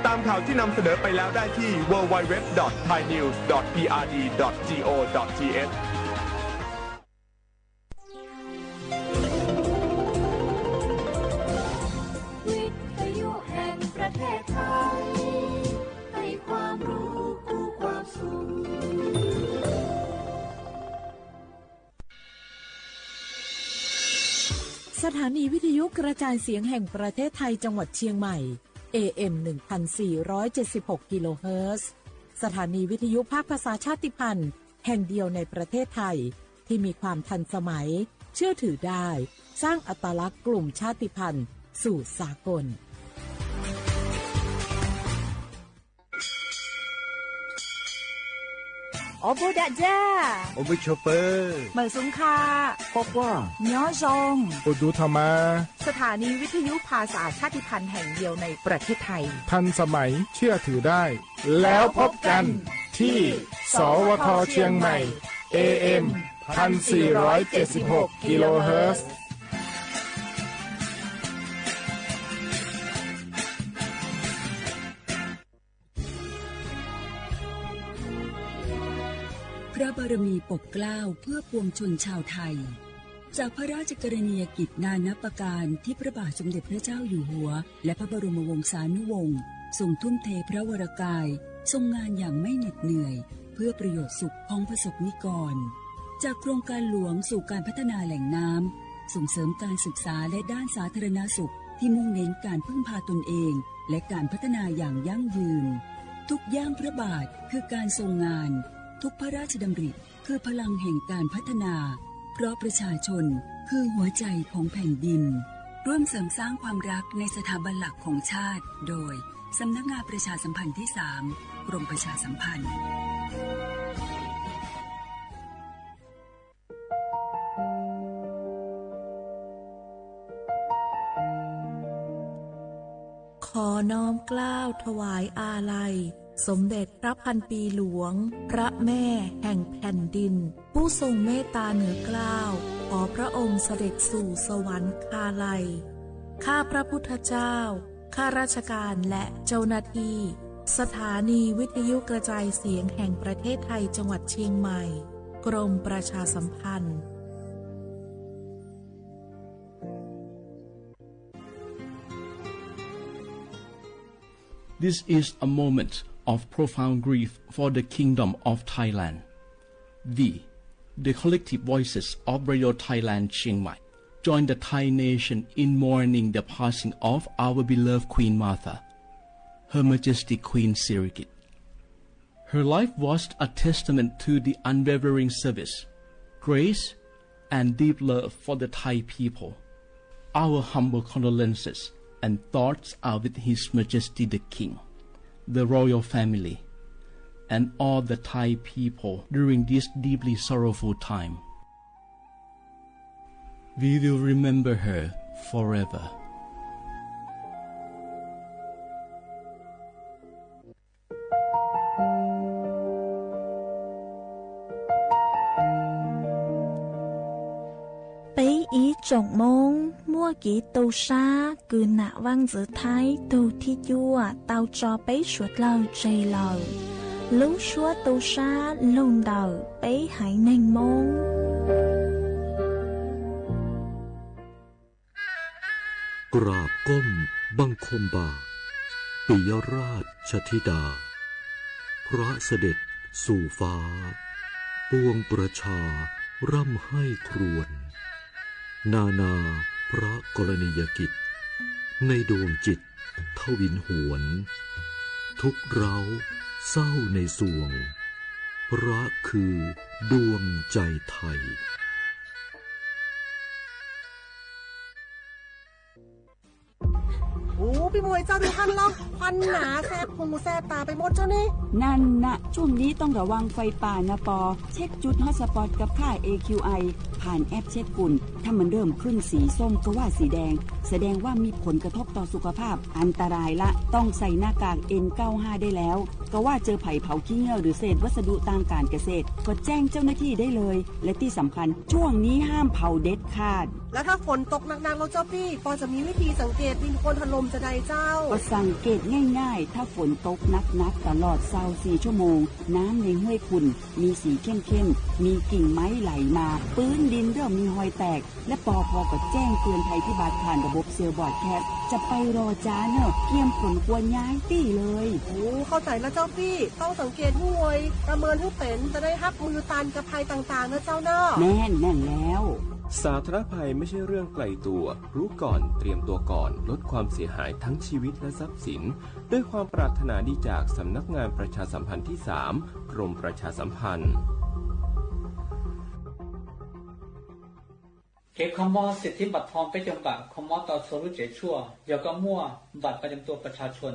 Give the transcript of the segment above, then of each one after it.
ตามข่าวที่นำเสนอไปแล้วได้ที่ www.thainews.prd.go.thสถานีวิทยุกระจายเสียงแห่งประเทศไทยจังหวัดเชียงใหม่ AM 1476 กิโลเฮิรตซ์สถานีวิทยุภาคภาษาชาติพันธุ์แห่งเดียวในประเทศไทยที่มีความทันสมัยเชื่อถือได้สร้างอัตลักษณ์กลุ่มชาติพันธุ์สู่สากลโอโบดะจ้าโอเบโชเปอร์เหมือนสุงคาปอกว่าย้อซงโอดูธรรมาสถานีวิทยุภาษาชาติพันธุ์แห่งเดียวในประเทศไทยทันสมัยเชื่อถือได้แล้วพบกันที่สวทเชียงใหม่ AM 1476 กิโลเฮิรตซ์พระบารมีปกเกล้าเพื่อปวงชนชาวไทยจากพระราชกรณียกิจนานับประการที่พระบาทสมเด็จพระเจ้าอยู่หัวและพระบรมวงศานุวงศ์ทรงทุ่มเทพระวรกายทรงงานอย่างไม่เหน็ดเหนื่อยเพื่อประโยชน์สุขของประสบนิกรจากโครงการหลวงสู่การพัฒนาแหล่งน้ำส่งเสริมการศึกษาและด้านสาธารณสุขที่มุ่งเน้นการพึ่งพาตนเองและการพัฒนาอย่างยั่งยืนทุกย่างพระบาทคือการทรงงานทุกพระราชดำริคือพลังแห่งการพัฒนาเพราะประชาชนคือหัวใจของแผ่นดินร่วมเสริมสร้างความรักในสถาบันหลักของชาติโดยสำนักงานประชาสัมพันธ์ที่ 3 กรมประชาสัมพันธ์ขอน้อมเกล้าถวายอาลัยสมเด็จพระพันปีหลวงพระแม่แห่งแผ่นดินผู้ทรงเมตตาเหนือเกล้าขอพระองค์เสด็จสู่สวรรคาลัยข้าพระพุทธเจ้าข้าราชการและเจ้าหน้าที่สถานีวิทยุกระจายเสียงแห่งประเทศไทยจังหวัดเชียงใหม่กรมประชาสัมพันธ์ This is a moment of profound grief for the Kingdom of Thailand. We, the collective voices of Radio Thailand Chiang Mai, join the Thai nation in mourning the passing of our beloved Queen Martha, Her Majesty Queen Sirikit. Her life was a testament to the unwavering service, grace, and deep love for the Thai people. Our humble condolences and thoughts are with His Majesty the King, the royal family, and all the Thai people during this deeply sorrowful time. We will remember her forever. จงมงมั่วกีตูชากืนนะวังจือไทยตูที่ยัวเตาจอไปชวดเราใจเรารู้ชัวตูชาลุนเดาไปหายในมงกราบก้มบังคมบาปิยราชธิดาพระเสด็จสู่ฟ้าปวงประชาร่ำให้ครวญนานาพระกรณียกิจในดวงจิตทวินหวนทุกเร้าเศร้าในสวงพระคือดวงใจไทยโอ้พี่มวยเจ้าดูพันล้อควันหนาแสบหูแสบตาไปหมดเจ้านี่นั่นนะช่วงนี้ต้องระวังไฟป่านะปอเช็คจุดฮอตสปอตกับค่า AQI ผ่านแอปเช็คฝุ่นถ้ามันเริ่มขึ้นสีส้มก็ว่าสีแดงแสดงว่ามีผลกระทบต่อสุขภาพอันตรายละต้องใส่หน้ากาก N95 ได้แล้วก็ว่าเจอไผ่เผาขี้เงี้ยวหรือเศษวัสดุทางการเกษตรก็แจ้งเจ้าหน้าที่ได้เลยและที่สำคัญช่วงนี้ห้ามเผาเด็ดขาด แล้วถ้าฝนตกหนักๆเราเจ้าพี่ปอจะมีวิธีสังเกตดินโคลนถล่มจะได้ เจ้าก็สังเกตง่ายๆถ้าฝนตกหนักๆตลอด24ชั่วโมงน้ำในห้วยขุ่นมีสีเข้มๆมีกิ่งไม้ไหลมาพื้นดินเริ่มมีรอยแตกและปภก็แจ้งเตือนภัยพิบัติผ่านระบบเซลล์บอร์ดแคสจะไปรอจ้าเนอะเกี่ยมผลควรย้ายตี้เลยโอ้เข้าใจแล้วเจ้าพี่ต้องสังเกตห้วยประเมินให้เป็นจะได้รับมือตันกับภัยต่างๆนะเจ้าเนอะแน่นแล้ว สาธารณภัยไม่ใช่เรื่องไกลตัวรู้ก่อนเตรียมตัวก่อนลดความเสียหายทั้งชีวิตและทรัพย์สินด้วยความปรารถนาดีจากสำนักงานประชาสัมพันธ์ที่ 3 กรมประชาสัมพันธ์เก็บคำว่าสิทธิบัตรทองไปจำกัดคำว่าต่อสรุปเจชั่วอย่าก็มั่วบัตรประจำตัวประชาชน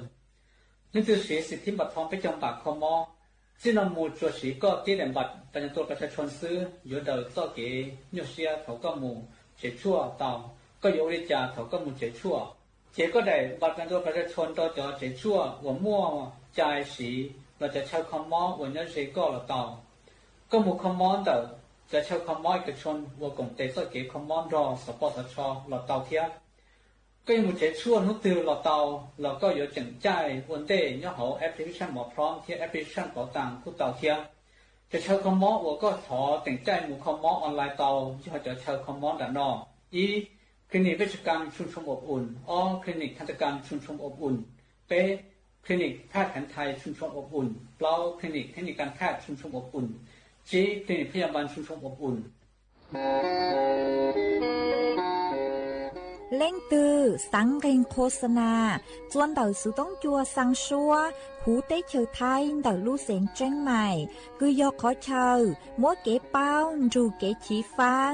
นี่คือสิทธิบัตรทองไปจำกัดคำว่าที่นำมูจวดสีก็ที่แหลมบัตรประจำตัวประชาชนซื้ออยู่เดินต่อเก๋ยกเสียเขาก็มูเจชั่วเต่าก็ยกริจาเขาก็มูเจชั่วเจก็ได้บัตรประจำตัวประชาชนต่อจอเจชั่วหัวมั่วใจสีเราจะใช้คำว่าวันนี้เจก็เราเต่าก็มูคำว่าเดินจะใช้คำว่าเอกชนวัวกงเตต่อเก๋คำว่า รอสปสชเราเต่าเทียก็ยังมุ่งเจชั่วนุตือเราเตาเราก็อยู่จังใจวันเดย์ย่อเขาแอปพลิเคชันหมอพร้อมที่แอปพลิเคชันเป๋าตังคู่เตาเทียจะเช่าคอมมอวัวก็ถอแต่งใจหมู่คอมมอออนไลน์เตาที่เขาจะเช่าคอมมอด้านนอกคลินิกเวชกรรมชุมชนอบอุ่นคลินิกทันตกรรมชุมชนอบอุ่นคลินิกแพทย์แผนไทยชุมชนอบอุ่นคลินิกเทคนิคการแพทย์ชุมชนอบอุ่นคลินิกพยาบาลชุมชนอบอุ่นเล่งตือสังเกงโฆษณาจวนเต่าสุต้องจัวสังชัวหูเต้เชอไทยเต่าลู่เสียงเจ้งใหม่คือยกขอเชอมัวเก๋เป้าจูเก๋ฉีฟาง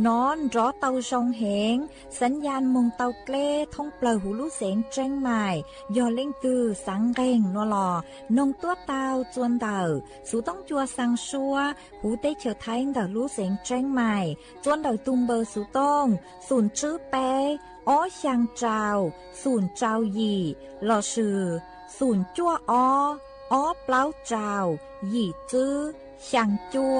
นอนรอเต่าทรงเหงสัญญาณมงเต่าเกล้ท่องเปล่าหูลู่เสียงเจ้งใหม่ยอเล่งตือสังเกงนัวหลอนงตัวเต่าจวนเต่าสุต้องจัวสังชัวหูเต้เชอไทยเต่าลู่เสียงเจ้งใหม่จวนเต่าตุงเบอร์สุต้องศูนย์ชื่อเป้อ้อช่างเจ้าศูนย์เจ้าหยี่หล่อชื่อศูนย์จั่วอ้อเปล่าเจ้าหยี่จื้อช่างจั่ว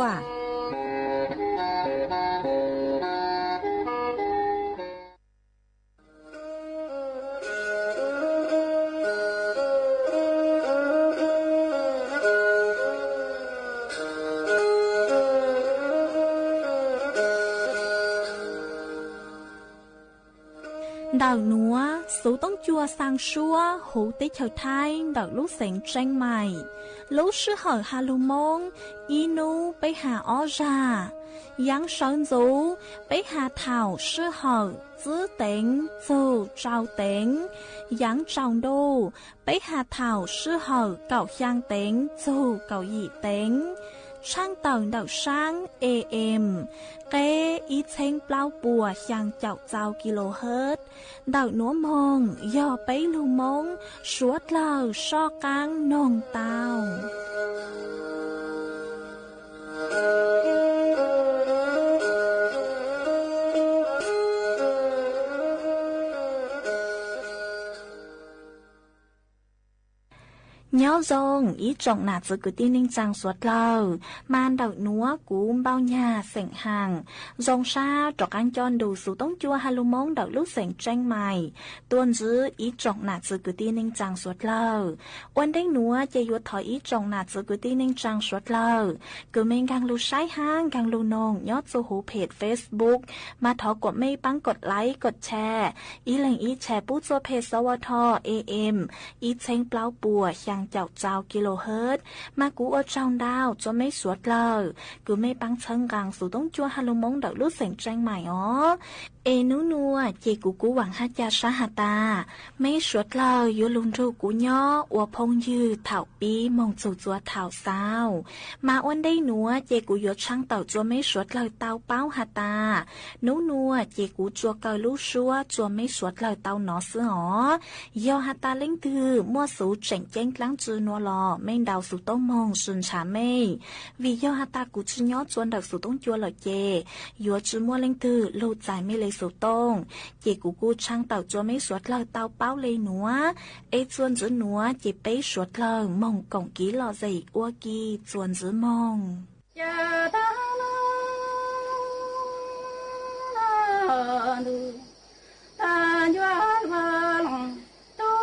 ดาวนัวสูต้องจัวสังชัวหูติเฉาไทยดาวลูกเสียงเจงใหม่ลูกชื่อเหอฮาลูมงอีนูไปหาอ้อจายังเฉินจูไปหาเถ่าชื่อเหอจื้อเต็งจูเจ้าเต็งยังเจ้าดูไปหาเถ่าชื่อเหอเก่าย่างเต็งจูเก่าหยี่เต็งช่างเต่าดาวช่าง AM เกอีเชงเปล่าปัวช่างเจ้าเจ้ากิโลเฮิรตซ์ดาวนัวมงย่อไปลูมงสวดเหล่าซอกกลางนองเต้าnhớ dòng ý trọng nạt giữa cứ tin ninh trang suốt lâu man đậu núa cú bao nhà sảnh hàng dòng xa trọc anh chọn đủ số tống chua halu mong đậu lúc sảnh tranh mày tuôn giữ ý trọng nạt giữa cứ tin ninh trang suốt lâu ôn đánh núa chạy yuột thỏi ý trọng nạt giữa cứ tin ninh trang suốt lâu cứ mình càng lưu sái hang càng lưu nông nhót số hú page Facebook mà thọกดไม่ปังกดไลค์กดแชร์อีแหล่งอีแชร์ปู้ตัวเพจสวท AM อีเชงเปล่าปัวเจ้าเจ้ากิโลเฮิรตซ์มากูเอาเจ้าดาวจะไม่สวดเลยกูไม่ปังเชิงกลางสู่ต้องจัวฮาลุมงดอกลูกเสียงแจงใหม่อ๋อเอนูนัวเจกูหวังฮัจยาสาหตาไม่สวดเลยยูลุนรูกูย่ออวพงยืดเถ่าปีมองจู่จัวเถ่าสาวมาอ้วนได้นัวเจกูยดช่างเต่าจัวไม่สวดเลยเต่าเป้าหตานูนัวเจกูจัวเกยลูกชัวจัวไม่สวดเลยเต่าหนอเสืออ๋อยอหตาเล่งตือมั่วสูเจ๋งเจ้งกลางจือนัวลอไม่ดาวสู่ต้องมองสุนชาไม่วิยอหตากูชื่อย่อจวนดักสู่ต้องจัวเลยเจยัวจือมั่วเล่งตือลูใจไม่เลยสู่ต้องเจกูช่างเต่าจัวไม่สวดเลยเต่าเป้าเลยหนัวเอจวนจือหนัวเจไปสวดเลยมองกงกี้หล่อใจอ้วกี้จวนจือมองตาจวนวาลงตัว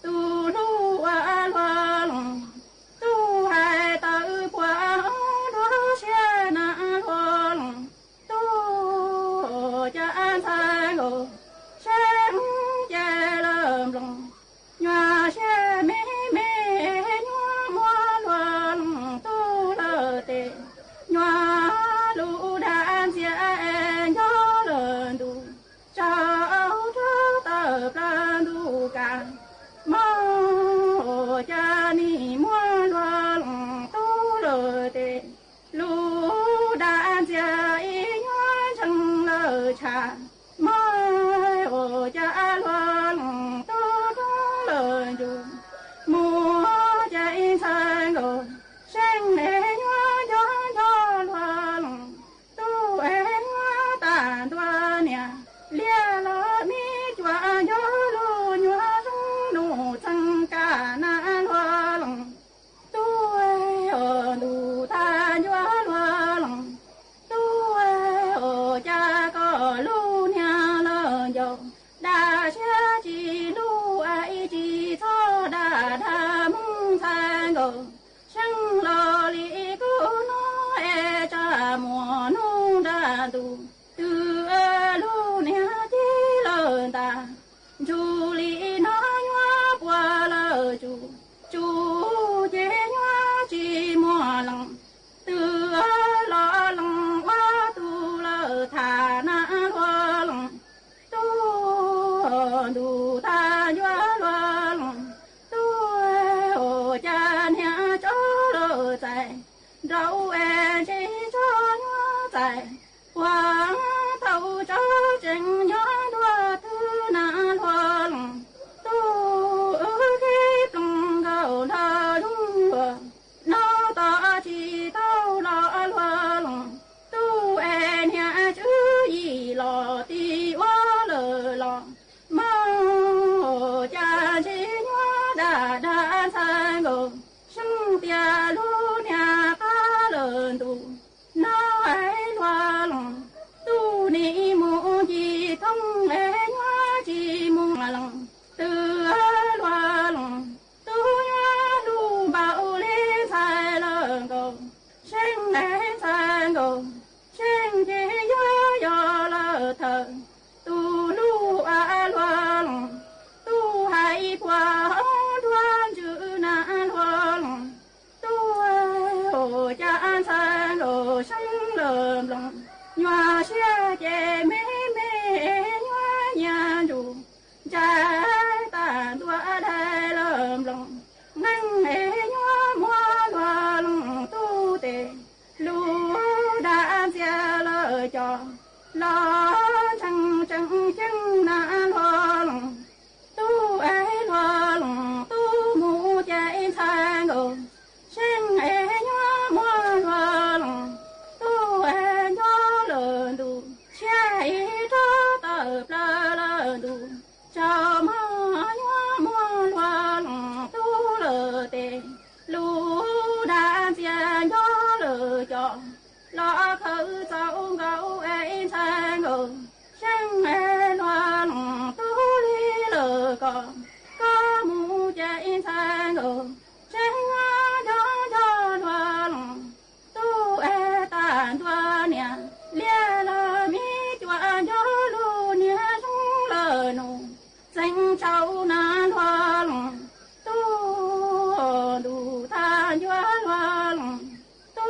tu lu a loa lòng tu hai tự qua đó xe na loa lòng tu cha an thay ngô sáng cha lầm lòng nhòa xe mê mê nhòa mua loa lòng tu lơ tê nhòa lu đàn xe nhó lần tu cháu thứ tập lan tu cả mơ cha ni mua loa lòng tu lơ tê lu đàn xe nhòa chẳng lơ cha mơ cha loa lòng tu lơ du mua chạy sang ngô sang lệ nhòa gió loa lòng tu nhòa tàn toa nhà lia lơ mi chua gió lu nhòa sung nụ sang cả na loa lòng tu nụ ta nhòa loa lòng tu cha có lu nhà lơ dầu đa xe chỉ lu ai chỉ cho đa đa mong sang ngô sang lo li cô nó cha mùa nung đa tu từ lu nhà chỉ lơ ta chú li nó nhòa qua lơ chú chế nhòa chỉ mùa lòng từ lo lòng qua tu lơ thà na lo lòng tu đủ ta nhòa lo lòng tu cha nhà cho lơ tại rau chỉ cho nhòa tại quang thâu cho chừng nhòa đua thứ na lo lòng tu khi lòng gạo na đúng nó ta chỉ tao lo lòng tu nhà chữ gì lo ti quá lờ lo mơ cha chỉ nhòa đa sang ngô sang tia lu nhà cá lớn tu nó ai loa lòng tu ni mu gì thông nhòa chỉ mu lòng từ loa lòng tu nhòa lu bao lê sai lờ ngô sang lê sang ngô sang chế yo lờ thờ tu lu a loa lòng tu hai qua đoan chữ na loa lòng tu cha sang ngô sang lờ lòng nhòa xe chè mê mê nhòa nhà dù cha tàn tua đai lầm lòng năng nhòa mua loa lòng tu tề lu đã xe lỡ cho lo chẳng chẳng chẳng na loa lòng tu loa lòng tu mu chạy sang ngô sang nhòa mua loa lòng tu nhòa lợn tu chạy cho tập la lợn tu cho mà nhòa mua loa lòng tu lơ tề lu đàn xe nhòa lơ cho lo khâu sâu gấu sang ngô sang loa lòng tu li lơ có mu chạy sang ngô sang gió loa lòng tu tàn toa nhà lia lơ mi chua gió lu nhà sung lơ nụ danh châu na loa lòng tu đủ ta nhòa loa lòng tu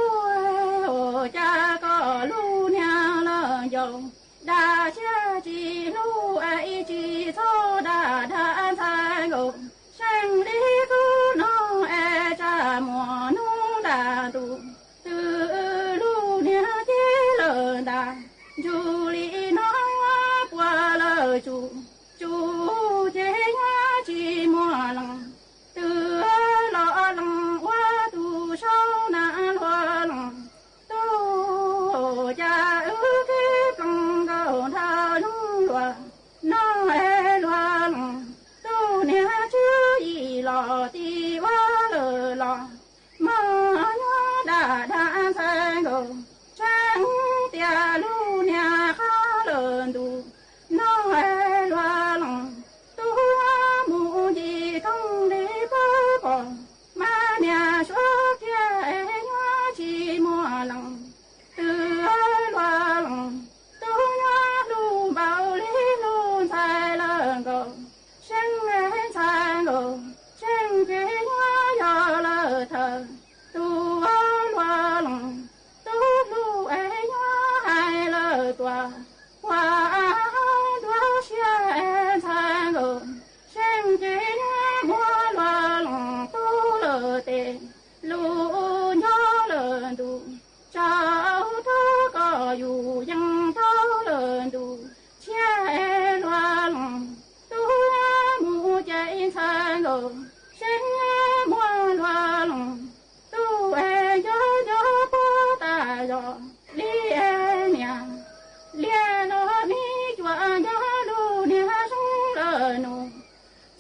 cha có lu nhà lơ dầu đa cha chỉ lu ai chỉ cho đa đa sang ngô sang đi cứ nó cha mùa nung đa tu từ lu nhà chỉ lơ đa chú li nói qua lơ chú chế nhòa chỉ mùa lòng từ lo lòng qua tu sâu na loa lòng tu cha cái lòng gạo thà nung loa nó loa lòng tu nhà chữ gì lo ti quá lơ lo mà nhòa đa sang ngô sang tia lu nhà cá lớn tu nó loa lòng tu mu gì sang ngờ xin mua loa lòng tu e cho bố ta rồi đi e nhà lia nó mi chua cho lu nia sung lơ nô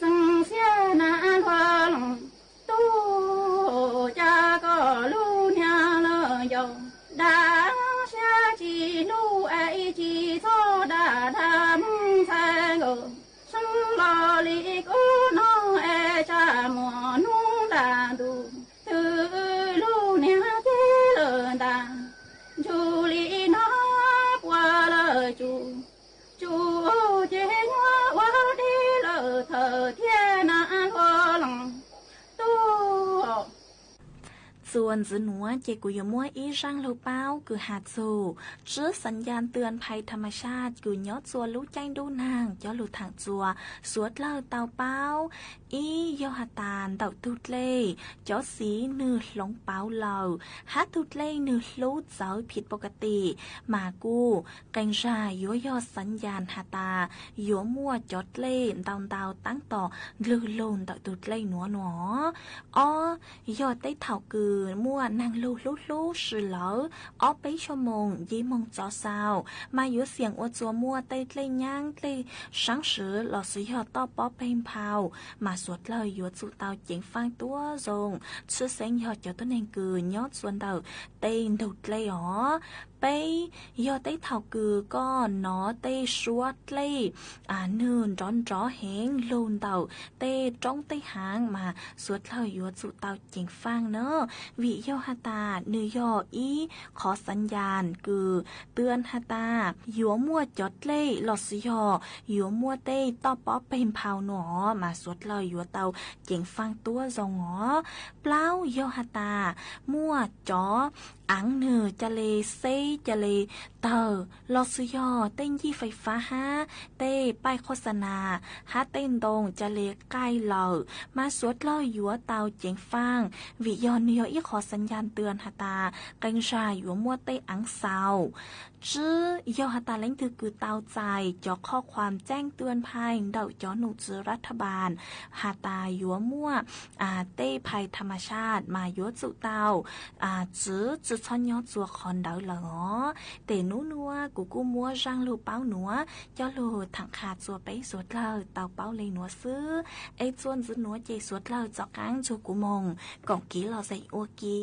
sang xe na loa lòng tu cha có lu nia lơ dầu đã xa chỉ nu ai chỉ cho đã tham sang ngờ sân lo li cô nó e cha mùa nu đà đủ từ lu nia chế lơ đà chú li nó qua lơ chú chế nhớ qua đi lơ thờ thiên na lo lòng tu ส่วนจือหนัวเจกุยมัวอีร่างลูเป้าคือหาดสู่ชื่อสัญญาณเตือนภัยธรรมชาติกุยยอดจัวรู้ใจดูนางยอดหลุดทางจัวสวดเล่าเตาเป้าอียอหาตานเต่าตุดเล่จอสีนือหลงเป้าเหล่าฮัดตุดเล่นือรู้เจ้าผิดปกติมากูแกงชายยัวยอดสัญญาณหาตายัวมัวจอดเล่เตาตั้งต่อลือลนเต่าตุดเล่หนัวอ๋อยอดได้เท่ากือมั่วนางลู่สื่อเหลอออกไปชั่วโมงยี่โมงจอสาวมาอยู่เสียงอวดจัวมั่วเตยเลยย่างเลยสังสือหลอสุยอดต่อป๊อเพลงเผามาสวดเลยอยู่จุเตาเจียงฟังตัวทรงชื่อเสียงยอดเจ้าตัวเองคือยอดส่วนเตาเตยดุดเลยอ๋อไปยอดได้เท่ากือก็หนอเตยสวดเลยนื่นร้อนจ้อแหงลูนเตาเตยจ้องเตยหางมาสวดเลยอยู่จุเตาเจียงฟังเนอะวิโยหตาเนื้อยออีขอสัญญาณคือเตือนหตายัวมัวจดเล่หลอดสยอยัวมัวเต้ต่อป๊อเป็นเผาหนอมาสวดเลยยัวเตาเจียงฟังตัวจงหอเปล่าโยหตามัวจออังเนือจะเลเซจะเลเตอหลอดสยอเต้นยี่ไฟฟ้าฮะเต้ป้ายโฆษณาฮะเต้นตรงจะเลใกล้เหล่ามาสวดเลยยัวเตาเจียงฟังวิยอนเนื้ออีขอสัญญาณเตือนหตากังชายอยู่มัวเตอังเศร้าจื้อยอหตาเล้งคือเตาใจจอข้อความแจ้งเตือนภัยเดาจอหนุจื้อรัฐบาลหตาอยู่มัวเต้ภัยธรรมชาติมายัวจุเตาจื้อช่อนยอจัวคอนเดาเหรอเตนูนัวกูมัวร่างลูเป้าหนัวจอลูถังขาดจัวไปสวดเล่าเตาเป้าเลยหนัวซื้อไอ้จวนจื้อหนัวเจสวดเล่าจอกังจูกูมงกองกี้เราใส่อัวกี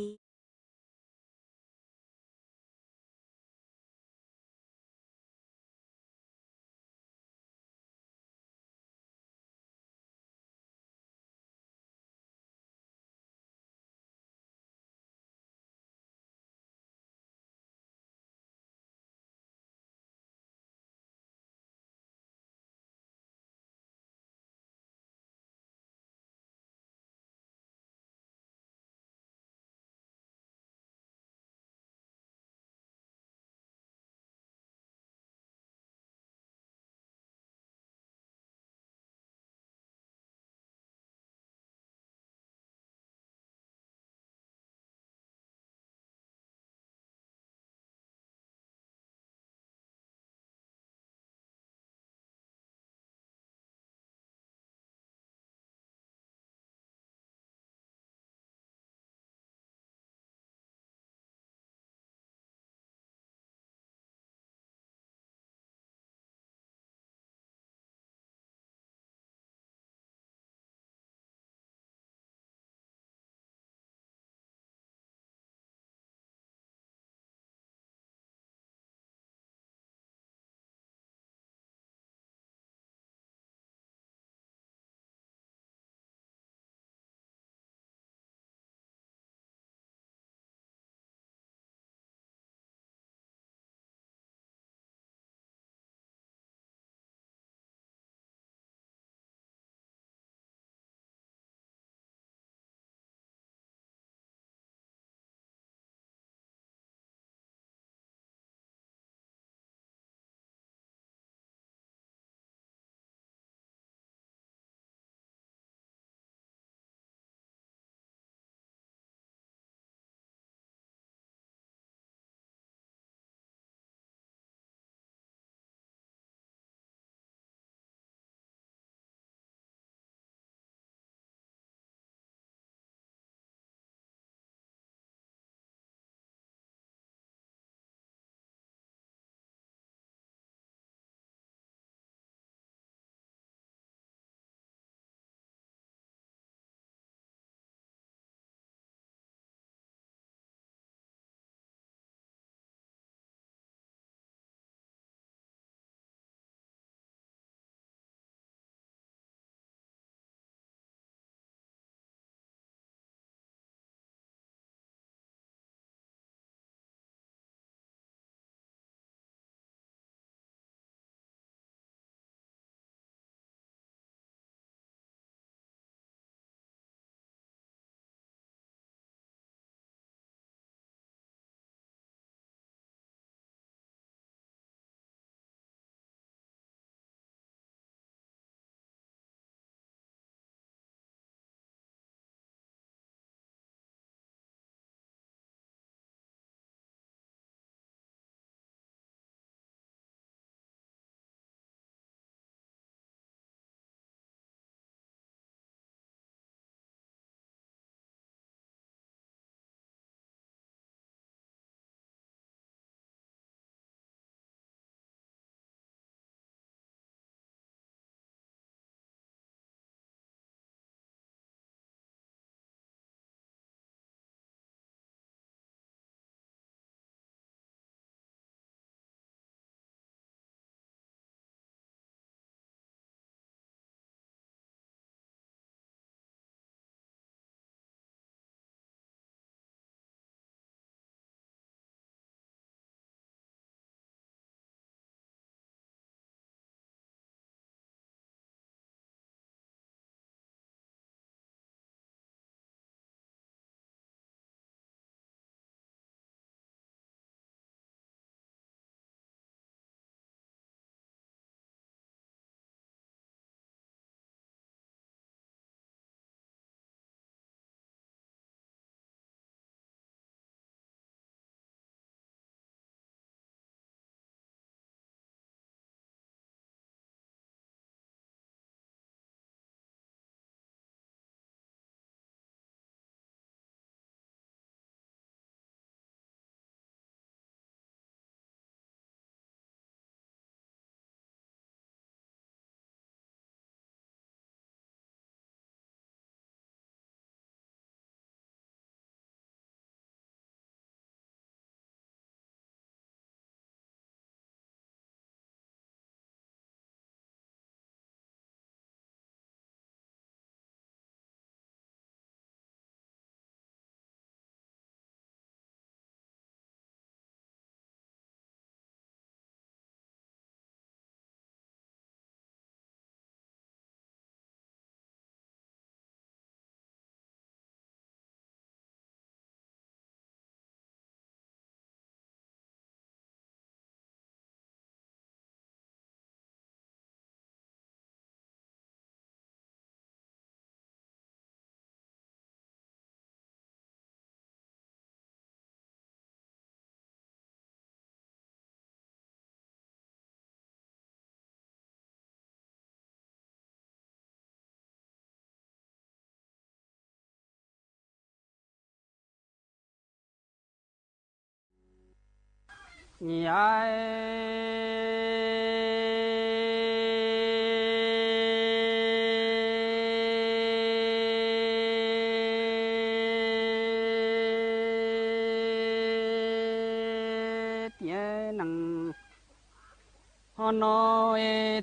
nói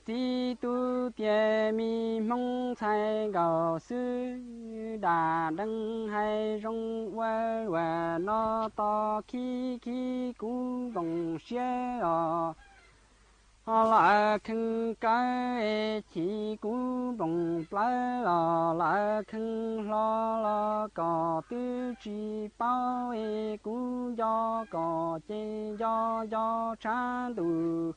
tí tu tiền mi mong sai gạo sư đà đăng hay rong qua và nó to khi cũng đồng xe họ là khăn cái chỉ cũng đồng plá là khăn lo có tư chỉ bao cũng do có chế do trán đủ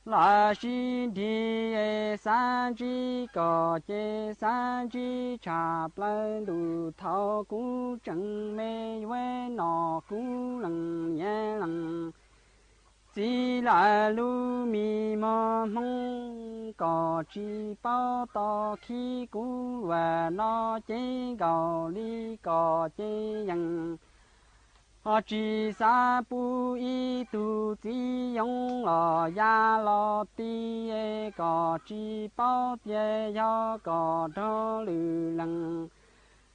là xin đi san chi có chế san chi chạp lên đủ thao cú chẳng mê quê nọ cú lần nhẹ lần chỉ là lu mi mơ mong có chi bao to khi cú và nó chế gạo ly có chế dần họ chỉ sa bu y tu chỉ用了呀了地个只包的呀个的旅人，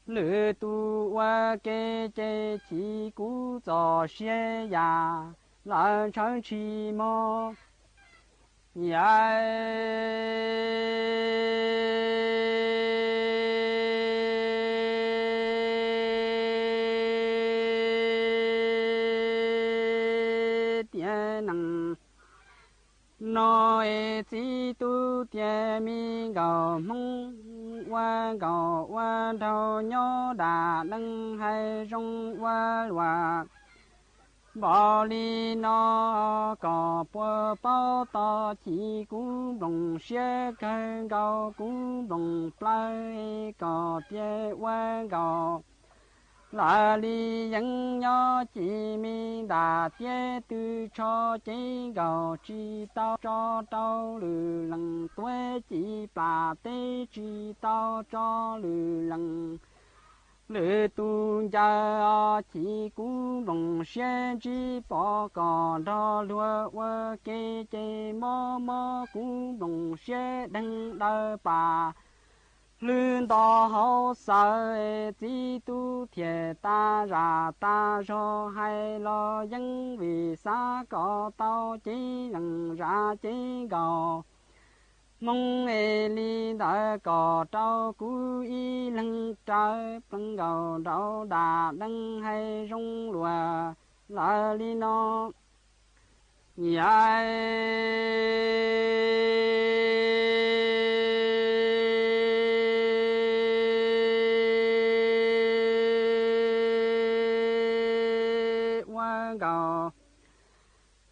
旅途我给这起古早些呀，来唱起么呀。nói chỉ tu tiền mi gạo mong qua đầu nhớ đã đăng hay rong qua loạt bỏ đi nó có bữa bao to chỉ cũng đồng xe cái gạo cũng đồng plei có tiền qua gạo là đi dân nhỏ chỉ mi đã chế từ cho chế gạo chỉ tao cho tao lử lần tuổi chỉ bà tê chỉ tao cho lử lần lử tu gia chỉ cũng đồng xe chỉ bỏ còn đó lúa vơ kê chế mò cũng đồng xe đăng đơ bà lươn to hậu sợ chỉ tu thiệt ta ra ta cho hay lo dân vì xa có tao chỉ lần ra chỉ gò mong li đã có trâu cú y lưng trái bằng gầu đâu đà đăng hay rong lùa lại li nó nhai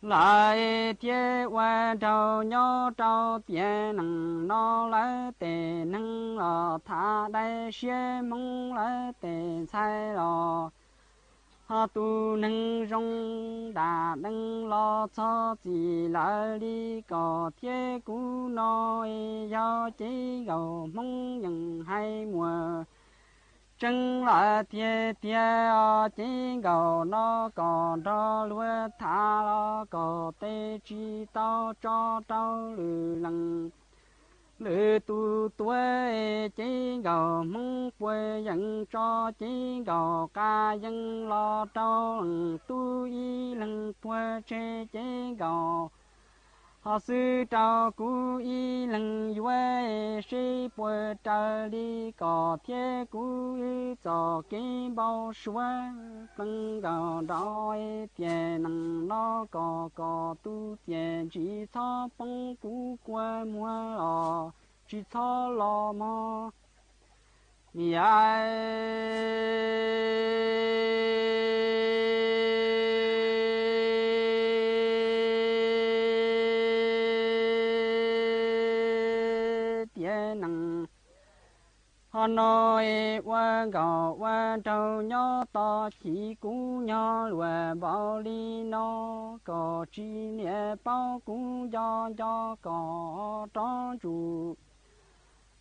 lại tie qua trâu nhớ trâu tiền nằng nó lấy tiền nằng lò thả đây xe mong lấy tiền sai lò họ tu nằng rong đà nằng lo cho gì lại đi có tie cú nói do chỉ gầu mong nhận hay mùa chân là tia chỉ gầu nó còn đó lúa thả lo có tê chi tao cho tao lử lần lử tu tuổi chỉ gầu mong quê dân cho chỉ gầu ca dân lo tao tu y lần quê chế chỉ gầu họ sư trao cú y lần duy sĩ bùa trao đi có thế cú y cho cái bao xóa phân gạo đói tiền nằng nó có tu tiền chỉ cho bông cú qua mua lò chỉ cho lò mò họ nói qua gạo qua trâu nhỏ to chỉ cú nhỏ lùa bao đi nó có chi nhẹ bao cú do có tró chủ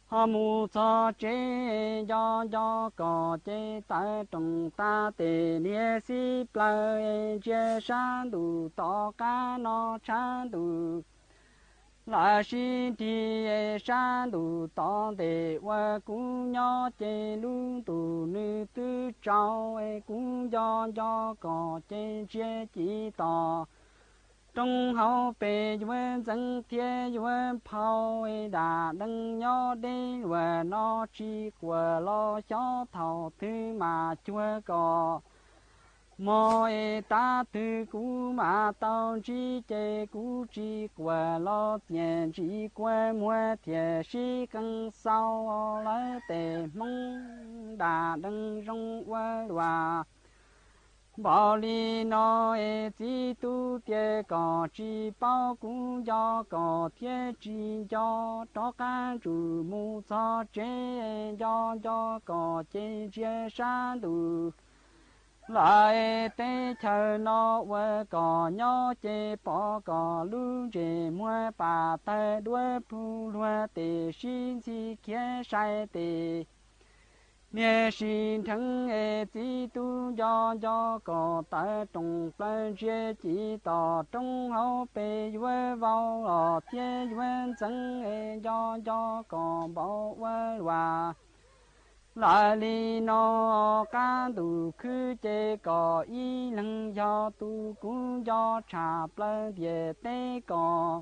họ mù cho chế do có chế ta trong ta tề nia si plei chế san đủ to cá nó san đủ là xin thì san đủ to để qua cũng nhỏ chế luôn đủ nữ tư trao cũng do có chế chế chỉ to trong hậu bề yuan dân thiên yuan phao đà đăng nhỏ đi và nó chỉ qua lo cho thầu thứ mà chưa có mọi ta từ cũ mà tao chỉ chế cũ chỉ qua lo tiền chỉ qua mua tiền chỉ cần sau lấy tề mong đà đăng trong qua loa bảo lý nó chỉ tu tiệt có chỉ bao cũng do có thiết chỉ do cho can chủ mu cho chế do có chế chế san đủ lại tế chờ nó với có nhỏ chế bỏ có lưu chế mua bà tay đuôi phu lúa tề xin chi kia sai tề nghe xin thắng chỉ tu do có tại trong plan chế chỉ tỏ trong hậu bề với vào lò thế với dân do có bảo với hòa lại li nó can đủ khứ chế có ý năng do tu cũng do trả plan địa tế có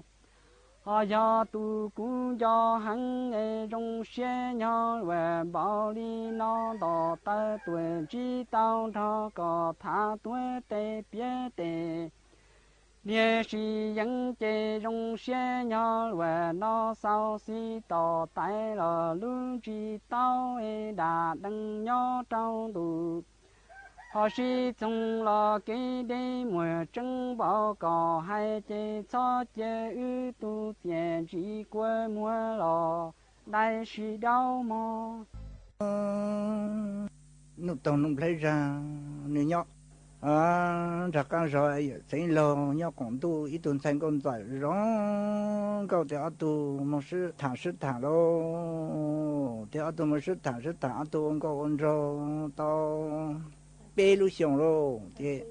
do tu cũng do hắn trong xe nhỏ và bảo đi nó đỏ ta tuổi chỉ tao thọ có thả tuổi tê bia tê địa sĩ dân chế trong xe nhỏ và nó sau si tỏ tay là luôn chỉ tao đã đăng nhỏ trong tù họ sĩ trong lo cái đế mùa trăng bảo cỏ hay chế cho chế ư tu tiền chỉ quê mùa lò đại sĩ đau mò nụ tông nụ lấy ra nụ nhóc ra càng rồi thấy lo nhóc còn tu ít tuần thành con giải rong câu thì tu một sự thả lo thì tu một sự thả tu ông câu ông rồi tao bê lu xiong lo thì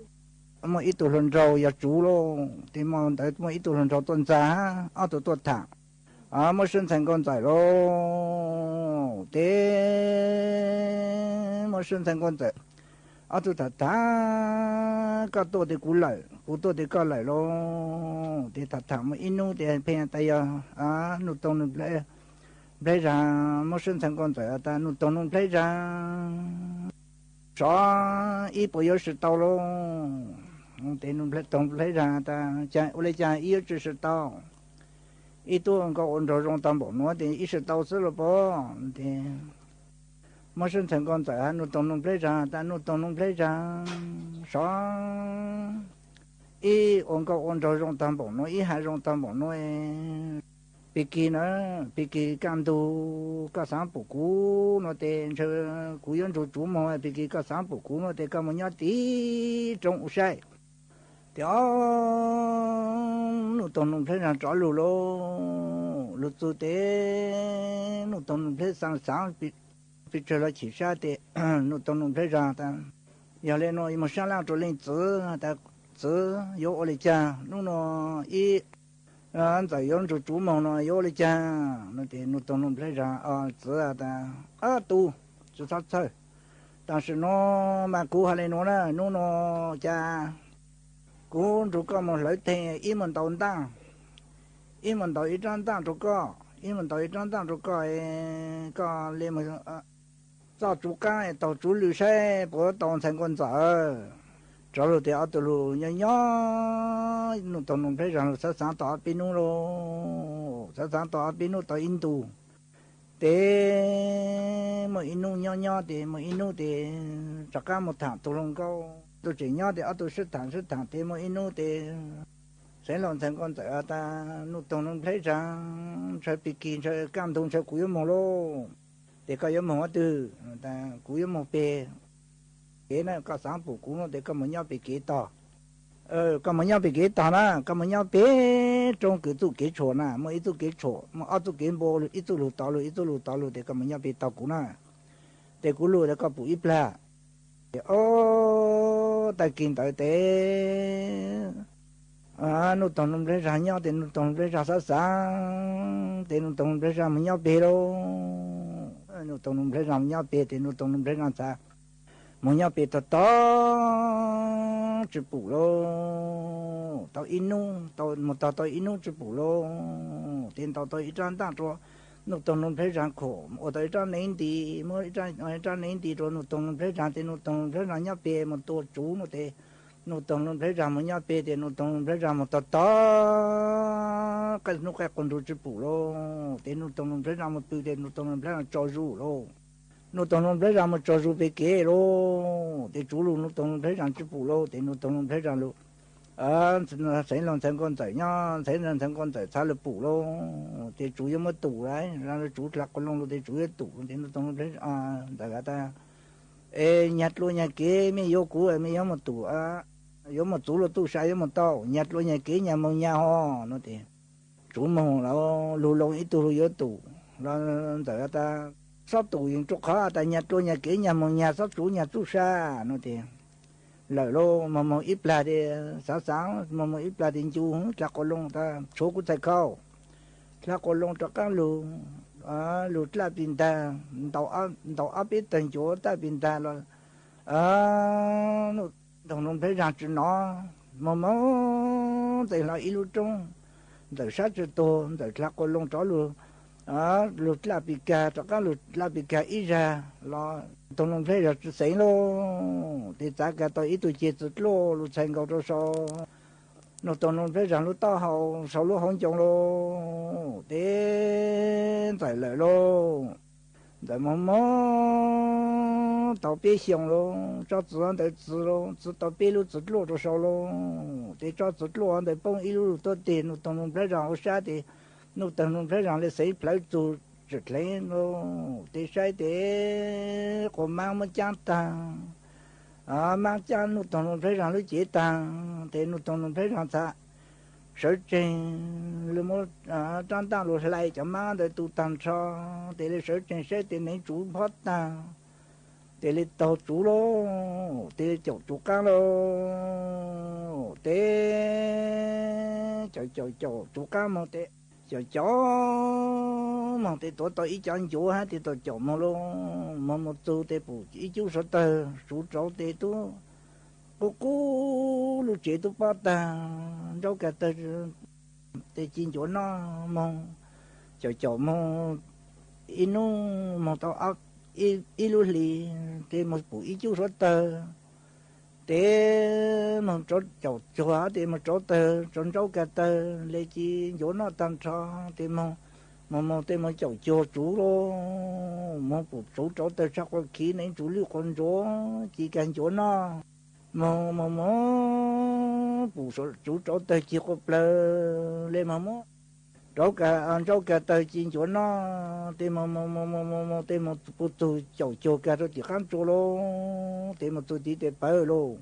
mà ít tuổi lần rồi ya chú lo thì mà tại mà ít tuổi lần rồi tuần giá tu tuần thả mà sinh thành con giải lo thì mà sinh thành con giải tu thả cả tu thì cú tu thì cả lại lo thì thả mà inu thì phe tay nụ tông nụ lấy ra mà sinh thành con giải ta nụ tông nụ lấy ra cho ít bây giờ sự tao luôn, thì nó lấy ra ta cha, lấy cha ít chỉ sự tao, ít tu có ổn rồi trong tâm bộ nó thì ít sự tao sẽ là bao, thì mà sinh thành con trẻ nó lấy ra ta nó lấy ra, cho ít ổn rồi trong tâm bộ nó ít hai trong tâm bộ nó bị kỳ cam tu các sản phụ cũ nó tên cho cú yên chủ mà bị kỳ các sản phụ cũ nó tên các món nhát tí trong sai đó nó tông thấy là rõ lù lù tu tế nó tông thấy sáng bị trở lại chỉ ra thì nó tông thấy ra ta giờ lên nó mà sáng lang trở lên chữ ta chữ yếu ở đây cha nó ít anh tại yon chủ mong nó yếu lên cha nó thì nó tông lấy ra chữ ta tu chữ sát thôi,但是nó mà cú hay nó nè nó cha cú chủ có một lợi thế ý mình tồn tăng ý mình tồn ý trang tăng chủ có ý mình tồn ý trang tăng chủ có liền mà cho chủ cái tàu chủ lưu xe của tàu thành con dở cho rồi thì ở từ lù nhỏ nó tàu nó thấy rằng sẽ sáng tỏ bên nó rồi sẽ sáng tỏ bên nó tàu in tu thế mà in nó nhỏ thì mà in nó thì chắc cả một tháng tàu lông câu tôi chỉ nhỏ thì ở tôi sức thẳng thế mà in nó thì sẽ làm thành con dở ta nó tàu nó thấy rằng sẽ bị kín sẽ cảm thông sẽ cúi mông lô để có yếm mông từ ta cúi mông bề cái này có sáng phụ cũ nó để có một nhau bị kế to có mà nhau bị cái tao na có mà nhau bé trong cái tụ cái chỗ na mà ít tụ cái chỗ mà ở tụ cái bò ít tụ lụt tao lụt ít tụ lụt tao lụt thì có mà nhau bị tao cũ na thì cũ lụt thì có bụi ít la ta kinh tới thế nó tông nó lấy ra nhau thì nó tông lấy ra sáng thì nó tông lấy ra mà nhau bé đâu nó tông lấy ra nhau bé thì nó tông lấy ra sao mà nhau bé to chụp bù lô tao inu tao một tao inu chụp bù lô tiền tao ít trang tăng cho nó tông nó lấy ra khổ ở đây trang nên thì mới trang nên thì rồi nó tông lấy ra thì nó tông lấy ra nhau bé một tổ chú nó thế nó tông lấy ra một nhau bé thì nó tông lấy ra một to cái nó cái con đồ chụp bù lô thì nó tông lấy ra một bự thì nó tông lấy ra cho rú lô nó tông lấy ra một cho rú bé kia lô thì chú lô nó tông lấy ra chụp bù lô thì nó tông lấy ra lô nó thấy lòng thành con仔nhá thấy lòng thành con仔sao là bù lô thì chú yếu mất tủ đấy ra chú lạc con lông thì chú yếu tủ thì nó tông lấy đại cả ta nhặt luôn nhà kia mới vô cũ mới vô một tủ vô một tủ là tủ sai vô một tàu nhặt luôn nhà kia nhà mông nhà ho nó thì chú mông nó lù lông ít tủ vô tủ nó đại cả ta sắp tủ những chỗ khó ta nhặt luôn nhà kia nhà mông nhà sắp chủ nhà tủ xa nó thì lời lô mà ít là thì sáng mà ít là thì chú lạc con lông ta số của thầy khâu lạc con lông cho các lù lụt là bình ta tàu áp biết thành chỗ ta bình ta rồi nó đồng thấy rằng chuyện nó mà thì là ít lúc trong từ sát cho tôi từ lạc con lông chó luôn lụt là bị cà cho các lụt là bị cà ít ra lo tôi không thấy được xảy luôn thì tất cả tôi ít tôi chết luôn lụt thành cầu cho sao nó tôi không thấy rằng lúc tao hậu sau lúc không chồng luôn thế tại lợi luôn tại mà tao biết xong luôn cho tự anh để tự luôn tự tao biết lúc tự luôn cho sao luôn thì cho tự luôn anh để bông ít lúc tôi tiền nó tôi không thấy rằng sao thì nó tôi không thấy rằng là xảy phải tu trực lên luôn thì sai thế còn mang một chăn tàng mang chăn nó tôi không thấy rằng nó chỉ tàng thì nó tôi không thấy rằng sao sở trình là một trang tăng luôn lại cho mang để tu tàng cho thì là sở trình sẽ thì nên chủ phát tàng thì là tàu chủ lô thì là chủ căng lô thì chủ căng mà thì mà thì tôi ý chọn chủ ha thì tôi chọn mà luôn mà một tu thì phụ ý chú sở tờ chủ chỗ thì tôi cô lúc chị tôi bắt ta đâu cả tờ thì chín chỗ nó mong chọn mà inu mà tao ác ilu li thì một phụ ý chú sở tờ thế mà chỗ thì mà chỗ tờ chỗ cả tờ lấy chi chỗ nó tăng cho thì mà thì mà chỗ chủ luôn mà phụ chủ chỗ tờ sao có khí nên chủ lưu con chỗ chỉ cần chỗ nó mà phụ chủ chỗ tờ chỉ có plơ lên mà chỗ cả tờ chỉ chỗ nó thì mà phụ chủ cả chỗ chỉ khám chỗ luôn thì mà tôi đi để bơi luôn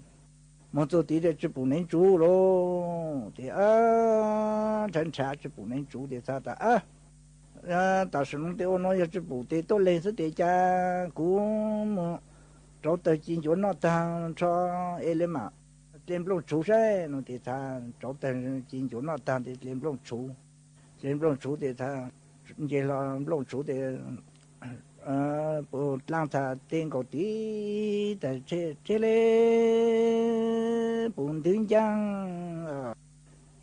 mà tôi đi để chụp nên chú luôn thì chân trả chụp nên chú để sao ta ta sử dụng tiêu nói chụp thì tôi lên số để cha cũng mà chỗ tờ chỉ chỗ nó tăng cho em mà lên lông chú sẽ nó thì ta chỗ tờ chỉ chỗ nó tăng thì lên lông chú thì ta chỉ là lông chú để bộ lang thà tiền cầu tí tại chế lê bùn tiếng giang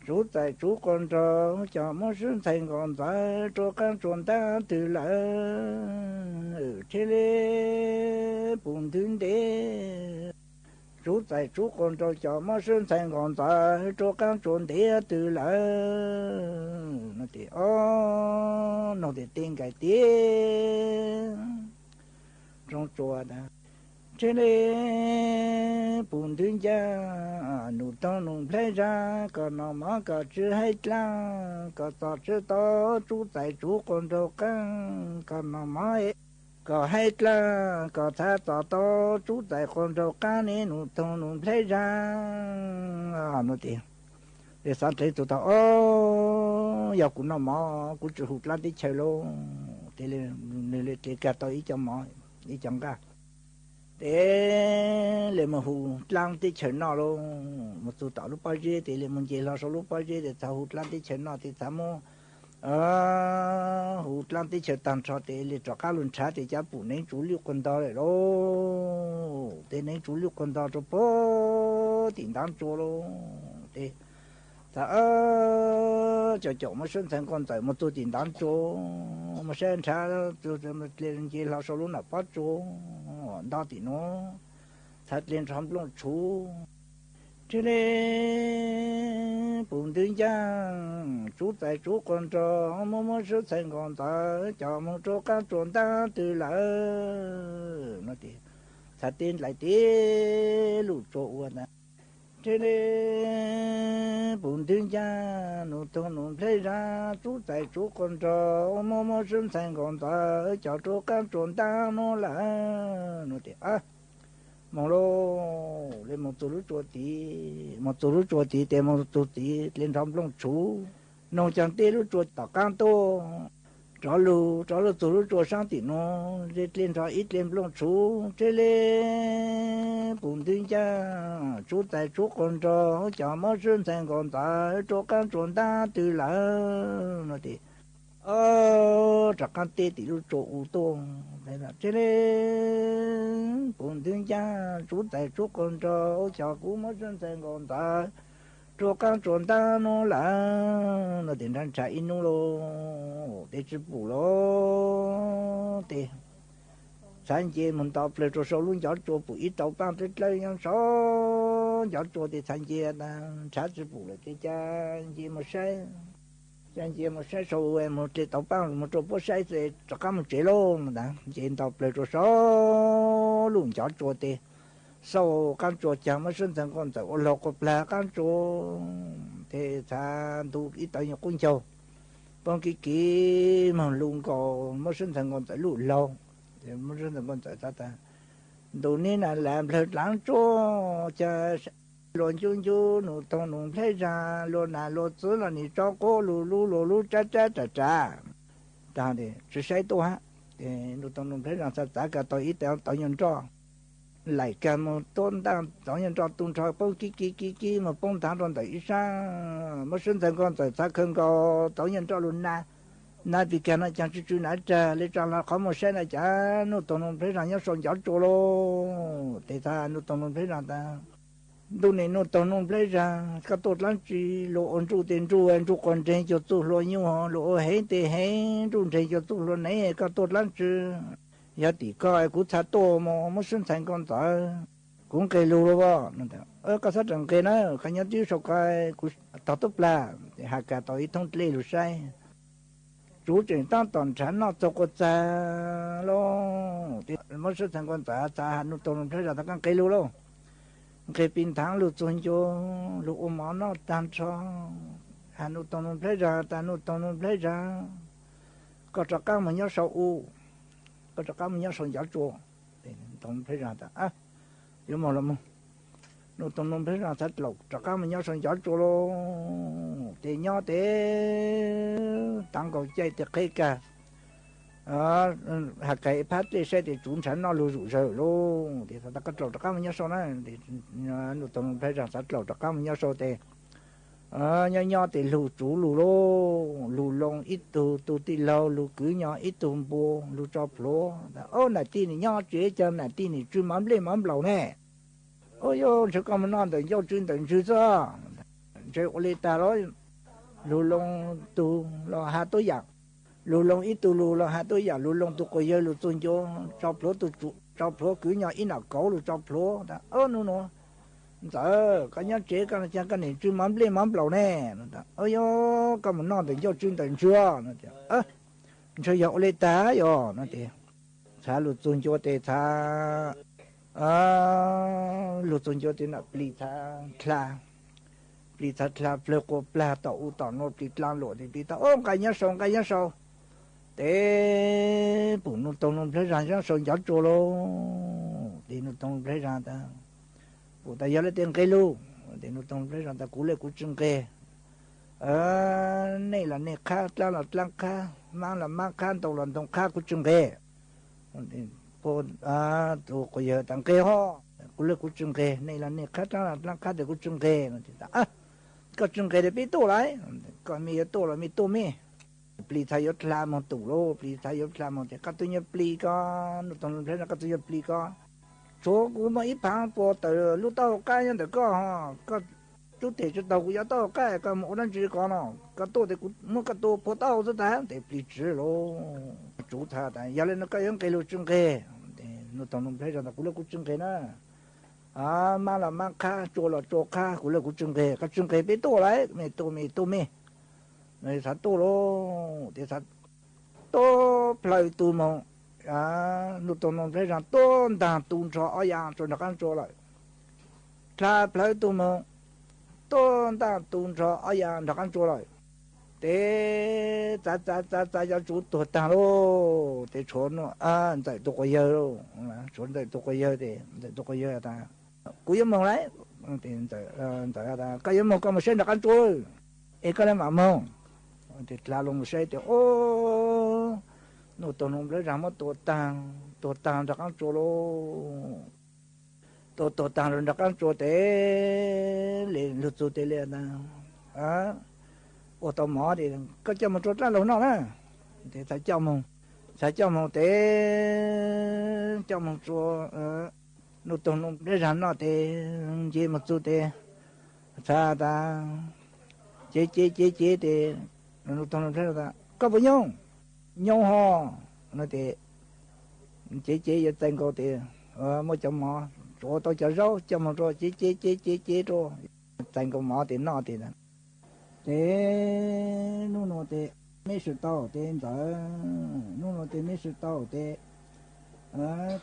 chú tại chú con trò cho mỗi sinh thành còn tại cho các chuẩn ta từ lại chế lê bùn tiếng đế chú tại chú con trò cho mỗi sinh thành còn tại cho các chuẩn đế từ lại nó thì nó thì tiền cái tiền trong chùa đó trên đây bùn thương cha nụ tông nụ plei ra còn nó mà cả chữ hay la cả tao chữ to chú tại chú con đâu căng còn nó mà có hay là có tha tỏ to chú tại con trâu cá này nụ tông nụ thấy ra nụ tiền để sáng thấy tụi tao giờ cũng nó mò cũng chỉ hụt lát đi chơi luôn thì lên cả tao ý chồng mò ý chồng cả để lên mà hụt lát đi chơi nó luôn một tụi tao lúc bao giờ thì lên mình chỉ lo số lúc bao giờ để tao hụt lát đi chơi nó thì tao mua hụt lát đi chơi tàn cho thì lên cho cá luôn trả thì cha phụ nên chủ lực con tao rồi đó thì nên chủ lực con tao cho bố tiền đáng cho luôn thì ta cho chỗ mà sinh thành con tại một tôi tiền đáng cho mà sinh ra tôi lên chỉ lao số lúc nào bắt cho đó thì nó thật lên trong lòng chú cho nên bùn tương giang chú tại chú con trò mà sinh thành con tại cho một chỗ các trốn ta từ lỡ nó thì thật tin lại tí lụt chỗ nè cho nên bùn tương giang nụ tông nụ thấy ra chú tại chú con trò mà sinh thành con tại cho chỗ các trốn ta nó là nó thì mong lo lên một tổ lúc chuột tí để một tổ tí lên trong lòng chú nông chẳng tê lúc chuột tao căng to cho lu tổ lúc chuột sang tí nó lên cho ít lên lòng chú chơi lên bùn tương cha chú tại chú con trò cho mất sinh thành con ta cho căng chuẩn ta từ là nó thì chắc căn tê tí lúc chuột u tô đây là chơi lên bùn tương cha chú tại chú con trò cho cú mất sinh thành con ta cho căng chuẩn ta nó là nó tiền đang chạy nó lo để chụp bù lo để sáng chế mình tập lại cho số luôn cho bù ít tàu ban tới lấy nhau số cho thì sáng chế là trả chụp bù lại cái cha chế mà sai chẳng chỉ một sai số em một chế tàu ban một chỗ bớt sai thì cho các một chế luôn đã chế tập lại cho số luôn cho thì sau các chỗ chẳng mà sinh thành con tàu lộc là các chỗ thì ta tu ít tàu nhiều con châu bằng cái mà luôn có mà sinh thành con tàu lụt lâu thì mà sinh thành con tàu ta đồ này là làm thật lắm cho luôn chung nụ tông nụ thấy ra luôn là luôn chứ là nị cho cô lù cha ta thì chỉ sai tôi ha thì nụ tông nụ thấy ra sao cả tôi ít tao nhận cho lại cả một tôn đang tao nhận cho tung cho bao kí mà bông thang trong tại sao mà sinh thành con tại sao không có tao nhận cho luôn na vì cái nó chẳng chú nãy giờ lấy cho là có một xe này chả nụ tông nụ thấy ra nhớ son gió cho lo thì ta nụ tông nụ thấy ra ta đồ này nó tao nó lấy ra cái tốt lắm chỉ lộ ổn trụ tiền trụ anh trụ còn trên cho tụ lộ nhiều họ lộ hết thì hết trụ trên cho tụ lộ này cái tốt lắm chứ giờ thì coi cũng thà to mà sinh thành con tao cũng cây lúa đó cái sát trồng cây nó cái nhát chứ sao cái cũng tao tốt là thì hạt cả tao ít thông lệ rồi sai chú trên tăng toàn sản nó cho con cha lo thì mới sinh thành con tao cha nó tao nó thấy là tao cây lúa luôn cái pin tháng lụt xuống cho lụt ôm máu nó tan cho hà nội tông lấy ra ta nội tông lấy ra có cho các mình nhớ sầu u có cho các mình nhớ sầu gió chua tông lấy ra ta yếu màu lắm nội tông lấy ra thật lộc cho các mình nhớ sầu gió chua luôn thì nhớ thế tăng cầu chơi thì cây cả hạt cây phát thì sẽ thì chúng sản nó lưu rồi luôn thì ta có trâu các mình nhớ số này thì nó tông thấy rằng sát trâu các mình nhớ số thì nhỏ thì lưu chủ lưu lông ít tu tì lâu lưu cứ nhỏ ít tu bùa lưu cho plo này tí này nhỏ chế cho này tí này chú mắm lên mắm lẩu nè ôi yo cho các mình nói thì yo chuyên tận chú sao chơi ô lê ta đó lưu lông tu lo hạt tối giặc lù lông ít tu lù là hai tôi giờ lù lông tu coi giờ lù tuôn cho plo tu cho plo cứ nhỏ ít nào cố lù cho plo ta nó giờ cái nhát chế cái chẳng cái này chuyên mắm lên mắm lẩu nè ơi yo cái mình nói thì do chuyên tận chưa nó chơi dạo lên tá yo nó thì thà lù tuôn cho thì thà lù tuôn cho thì nó pli thà plo cô pla tàu nó pli làm lộ thì pli tàu cái nhát sông để bụng nó tông nó phải ra cho sôi gió trôi luôn thì nó tông phải ra ta bụng ta giờ lấy tiền cây luôn thì nó tông phải ra ta cú lấy cú trưng cây này là này khác là khác mang là mang khác tông là tông khác cú trưng cây thì cô tụ coi giờ tăng cây ho cú lấy cú trưng cây này là này khác là khác để cú trưng cây thì ta có trưng cây để bị tổ lại còn mi tổ là mi tổ mi pli thay yết làm một tủ lô pli thay yết làm một cái các tôi nhớ pli có nó tông thế là các tôi nhớ pli có số của mấy ít tháng po từ lúc tao cái nhân được có ha có chút thì chút tàu của giá tao cái có một lần chỉ có nó có tôi thì cũng nó có tôi po tao rất là để pli chỉ lô chủ thà tại giờ lên nó cái cái lô trưng kê nó tông thế là cũng là cũng trưng kê nữa mà là mang kha chỗ là chỗ kha cũng là cũng trưng kê các trưng kê bị tổ lại mi tổ mi này sát tổ lô thì sát tổ plei tu mong nụ tông nông thấy rằng tổ đàn tu cho ở yang cho nó ăn cho lại ta plei tu mong tổ đàn tu cho ở yang nó ăn cho lại để ta chủ tổ đàn lô để chốn nó tại tổ cái giờ lô chốn tại tổ cái giờ để tổ cái giờ ta cú yếm mong đấy thì tại ta cái yếm mong có một sen nó ăn cho ấy cái này mà mong thì là lồng xe thì nó tông lấy ra một tổ tàng đặc ăn chỗ lô tổ tàng rồi đặc ăn chỗ thế liền lụt chỗ thế liền ô tô mỏ thì có cho một chỗ lá lồng nào nè thì phải cho mông thế cho một chỗ nó tông lấy ra nó thì chỉ một chỗ thế sao ta chế thì nó tông thế là có bao nhiêu nhau ho nó thì chế vậy tên cô thì mỗi chồng mỏ chỗ tôi chở rau cho một rồi chế rồi tên cô mỏ thì nó thì thế nó thì mấy sự tao thì giờ nó thì mấy sự tao thì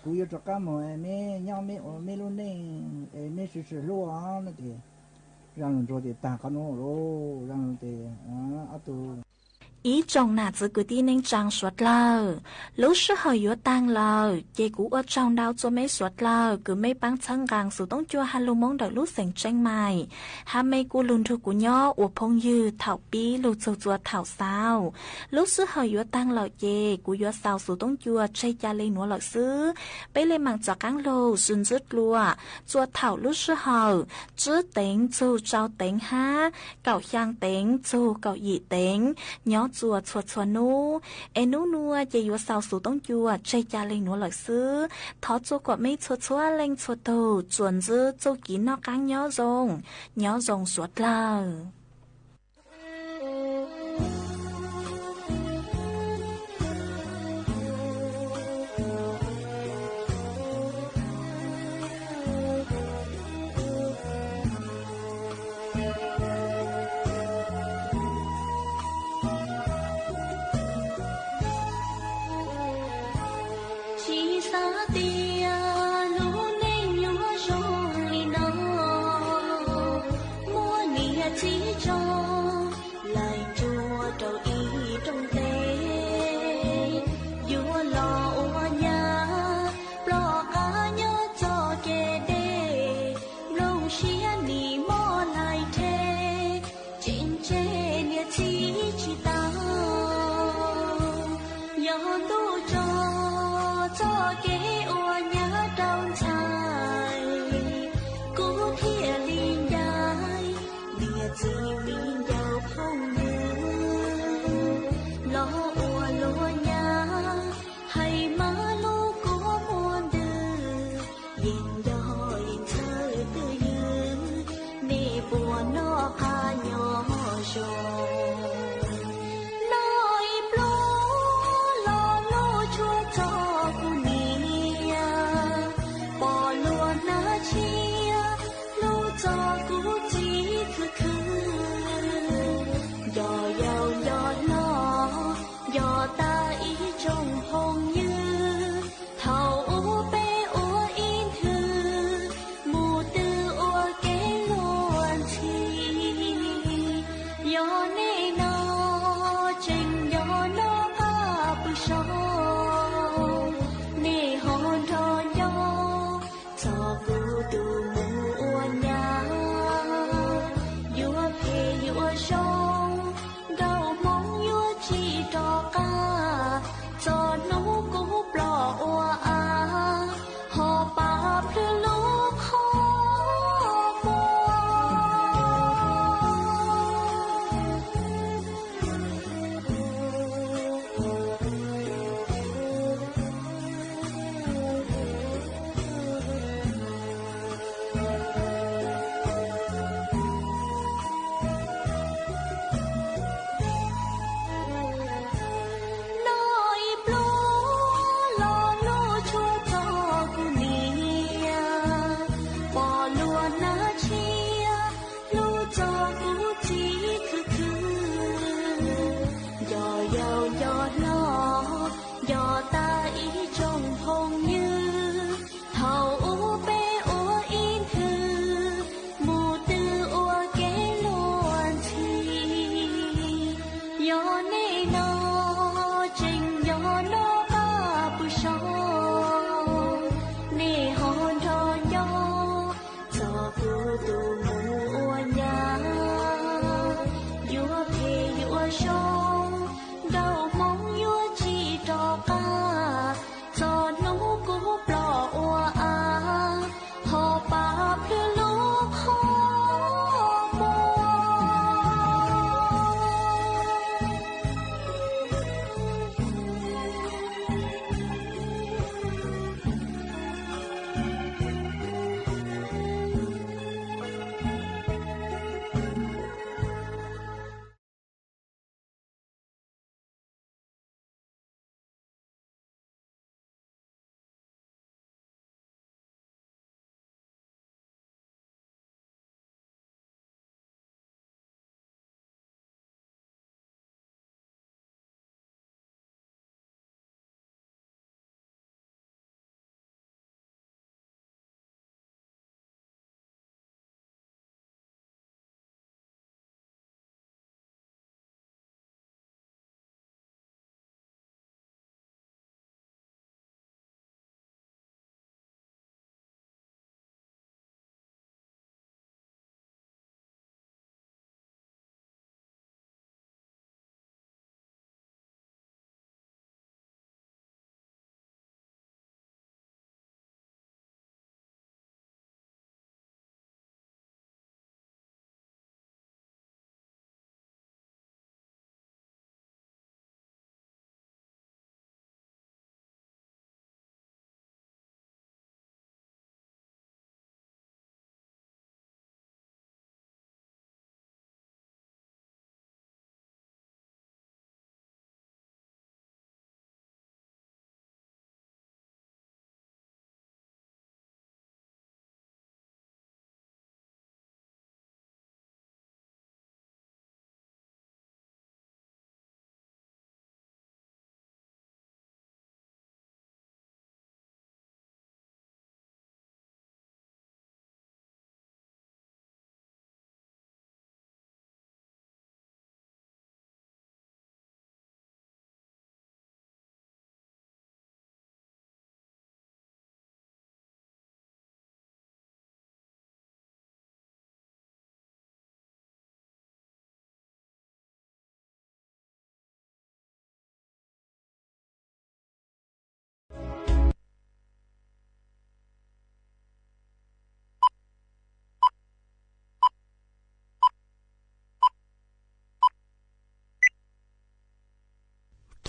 cú yêu cho cá mồi mấy nhau mấy luôn này mấy sự lúa nó thì rằng rồi thì ta có nó rồi rằng thì tụ ý trong nà giữ cứ đi nên trang suốt lờ lúc sư hơi yếu tăng lờ chế cú ở trong đau cho mấy suốt lờ cứ mấy băng chân gàng sử tông chua hà lù mong đợi lúc sành tranh mày hà mấy cú lùn thu của nhỏ ủa phong dư thảo bí lù châu chua thảo sao lúc sư hơi yếu tăng lờ chế cú yếu sao sử tông chua chơi cha lên núa lợi sư bây lên mạng cho cáng lô dùn dứt lùa chua thảo lúc sư hờ chứ tính châu trao tính ha cậu giang tính châu cậu dị tính nhỏ chùa chùa nu em nu chỉ yếu sao số tông chùa chơi cha lên núa lợi sư thọ chùa của mấy chùa lên chùa tù chuẩn dư châu kín nó căng nhỏ rồng suốt lờ Your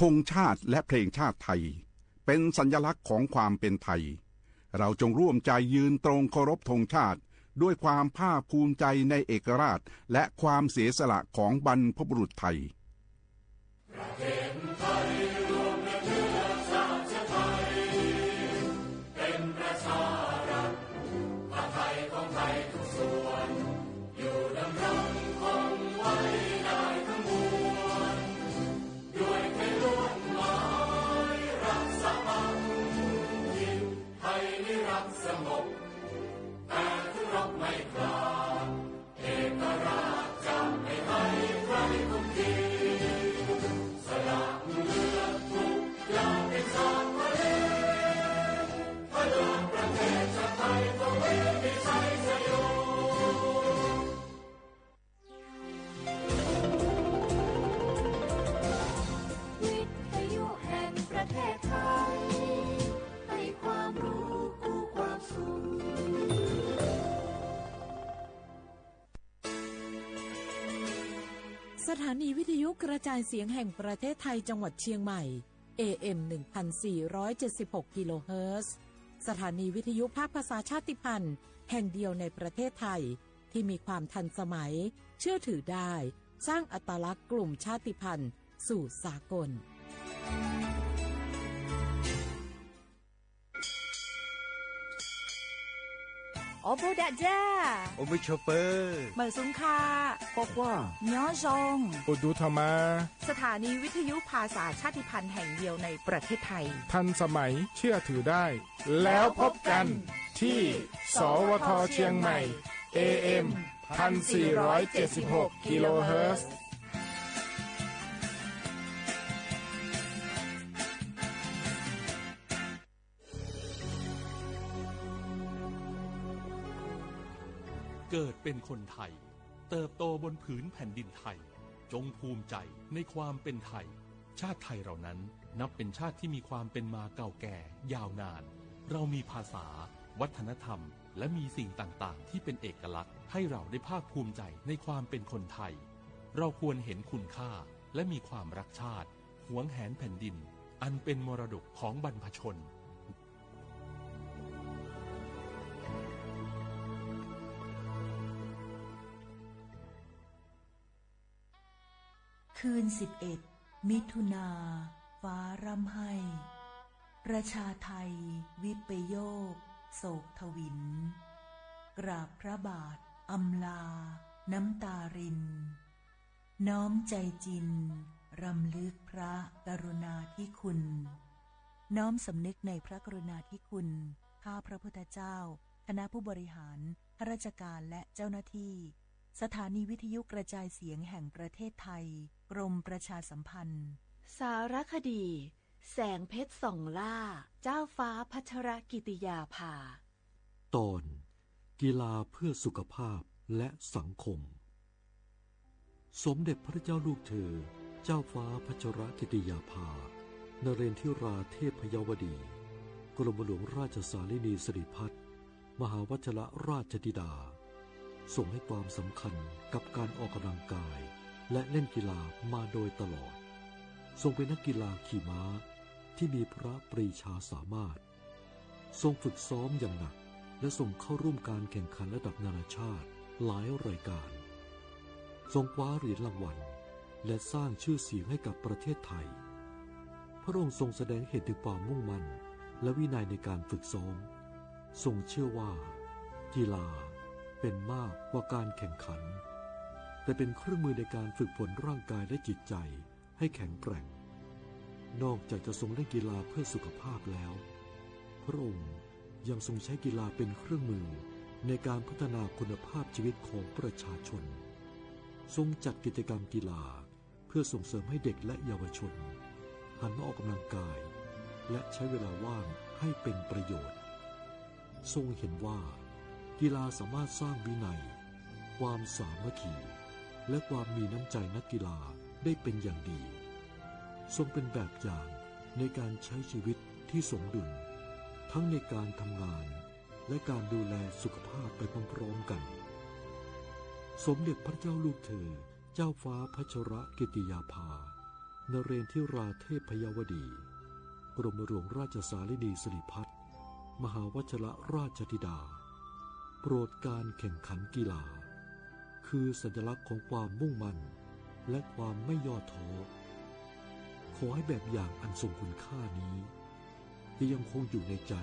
ธงชาติและเพลงชาติไทยเป็นสัญลักษณ์ของความเป็นไทยเราจงร่วมใจยืนตรงเคารพธงชาติด้วยความภาคภูมิใจในเอกราชและความเสียสละของบรรพบุรุษไทยประเทศไทยรวมและเชื้อชาติไทยเป็นประชารัฐผ้าไทยของไทยทุกส่วนอยู่ดำรงคงไว้ได้ทั้งมวลด้วยเพลงล้วนหมายรักสามัคคีไทยนิรักสงบแต่ทุรบไม่กล้าเอกราชจะไม่ให้ใครคุกคีสละเลือดทุกอย่างเป็นชาติทะเลพลังประเทศชาติไทยทวีมีชัยชโยวิทยุแห่งประเทศไทยให้ความรู้คู่ความสุขสถานีวิทยุกระจายเสียงแห่งประเทศไทยจังหวัดเชียงใหม่ AM 1476 กิโลเฮิรตซ์สถานีวิทยุภาคภาษาชาติพันธุ์แห่งเดียวในประเทศไทยที่มีความทันสมัยเชื่อถือได้สร้างอัตลักษณ์กลุ่มชาติพันธุ์สู่สากลโอโบดาจ้าโอมิชเปอร์เหมอซุงคาบอกว่าย้อซงโอดูธรรมาสถานีวิทยุภาษาชาติพันธุ์แห่งเดียวในประเทศไทยทันสมัยเชื่อถือได้แล้วพบกันที่สวทเชียงใหม่ AM 1476 กิโลเฮิรตซ์เกิดเป็นคนไทยเติบโตบนผืนแผ่นดินไทยจงภูมิใจในความเป็นไทยชาติไทยเรานั้นนับเป็นชาติที่มีความเป็นมาเก่าแก่ยาวนานเรามีภาษาวัฒนธรรมและมีสิ่งต่างๆที่เป็นเอกลักษณ์ให้เราได้ภาคภูมิใจในความเป็นคนไทยเราควรเห็นคุณค่าและมีความรักชาติหวงแหนแผ่นดินอันเป็นมรดกของบรรพชนคืน11 มิถุนาฟ้าร่ำไห้ประชาไทยวิปโยคโศกทวินกราบพระบาทอำลาน้ำตารินน้อมใจจินรำลึกพระกรุณาธิคุณน้อมสำนึกในพระกรุณาธิคุณข้าพระพุทธเจ้าคณะผู้บริหารข้าราชการและเจ้าหน้าที่สถานีวิทยุกระจายเสียงแห่งประเทศไทยกรมประชาสัมพันธ์สารคดีแสงเพชรส่องล่าเจ้าฟ้าพัชรกิติยาภาตอนกีฬาเพื่อสุขภาพและสังคมสมเด็จพระเจ้าลูกเธอเจ้าฟ้าพัชรกิติยาภานเรนทิราเทพยวดีกรมหลวงราชสารินีสิริพัฒน์มหาวชิรราชธิดาทรงให้ความสำคัญกับการออกกำลังกายและเล่นกีฬามาโดยตลอดทรงเป็นนักกีฬาขี่ม้าที่มีพระปรีชาสามารถทรงฝึกซ้อมอย่างหนักและทรงเข้าร่วมการแข่งขันระดับนานาชาติหลายรายการทรงคว้าเหรียญรางวัลและสร้างชื่อเสียงให้กับประเทศไทยพระองค์ทรงแสดงเห็นถึงความมุ่งมั่นและวินัยในการฝึกซ้อมทรงเชื่อว่ากีฬาเป็นมากกว่าการแข่งขันแต่เป็นเครื่องมือในการฝึกฝนร่างกายและจิตใจให้แข็งแกร่งนอกจากจะทรงเล่นกีฬาเพื่อสุขภาพแล้วพระองค์ยังทรงใช้กีฬาเป็นเครื่องมือในการพัฒนาคุณภาพชีวิตของประชาชนทรงจัดกิจกรรมกีฬาเพื่อส่งเสริมให้เด็กและเยาวชนหันมาออกกำลังกายและใช้เวลาว่างให้เป็นประโยชน์ทรงเห็นว่ากีฬาสามารถสร้างวินัยความสามัคคีและความมีน้ำใจนักกีฬาได้เป็นอย่างดีทรงเป็นแบบอย่างในการใช้ชีวิตที่สมดุลทั้งในการทำงานและการดูแลสุขภาพไปพร้อมๆกันสมเด็จพระเจ้าลูกเธอเจ้าฟ้าพัชรกิติยาภา นเรนทิราเทพพยวดีกรมหลวงราชสารินีสิริพัฒน์มหาวชรราชธิดาโปรดการแข่งขันกีฬาคือสัญลักษณ์ของความมุ่งมั่นและความไม่ย่อท้อขอให้แบบอย่างอันทรงคุณค่านี้จะยังคงอยู่ในใจ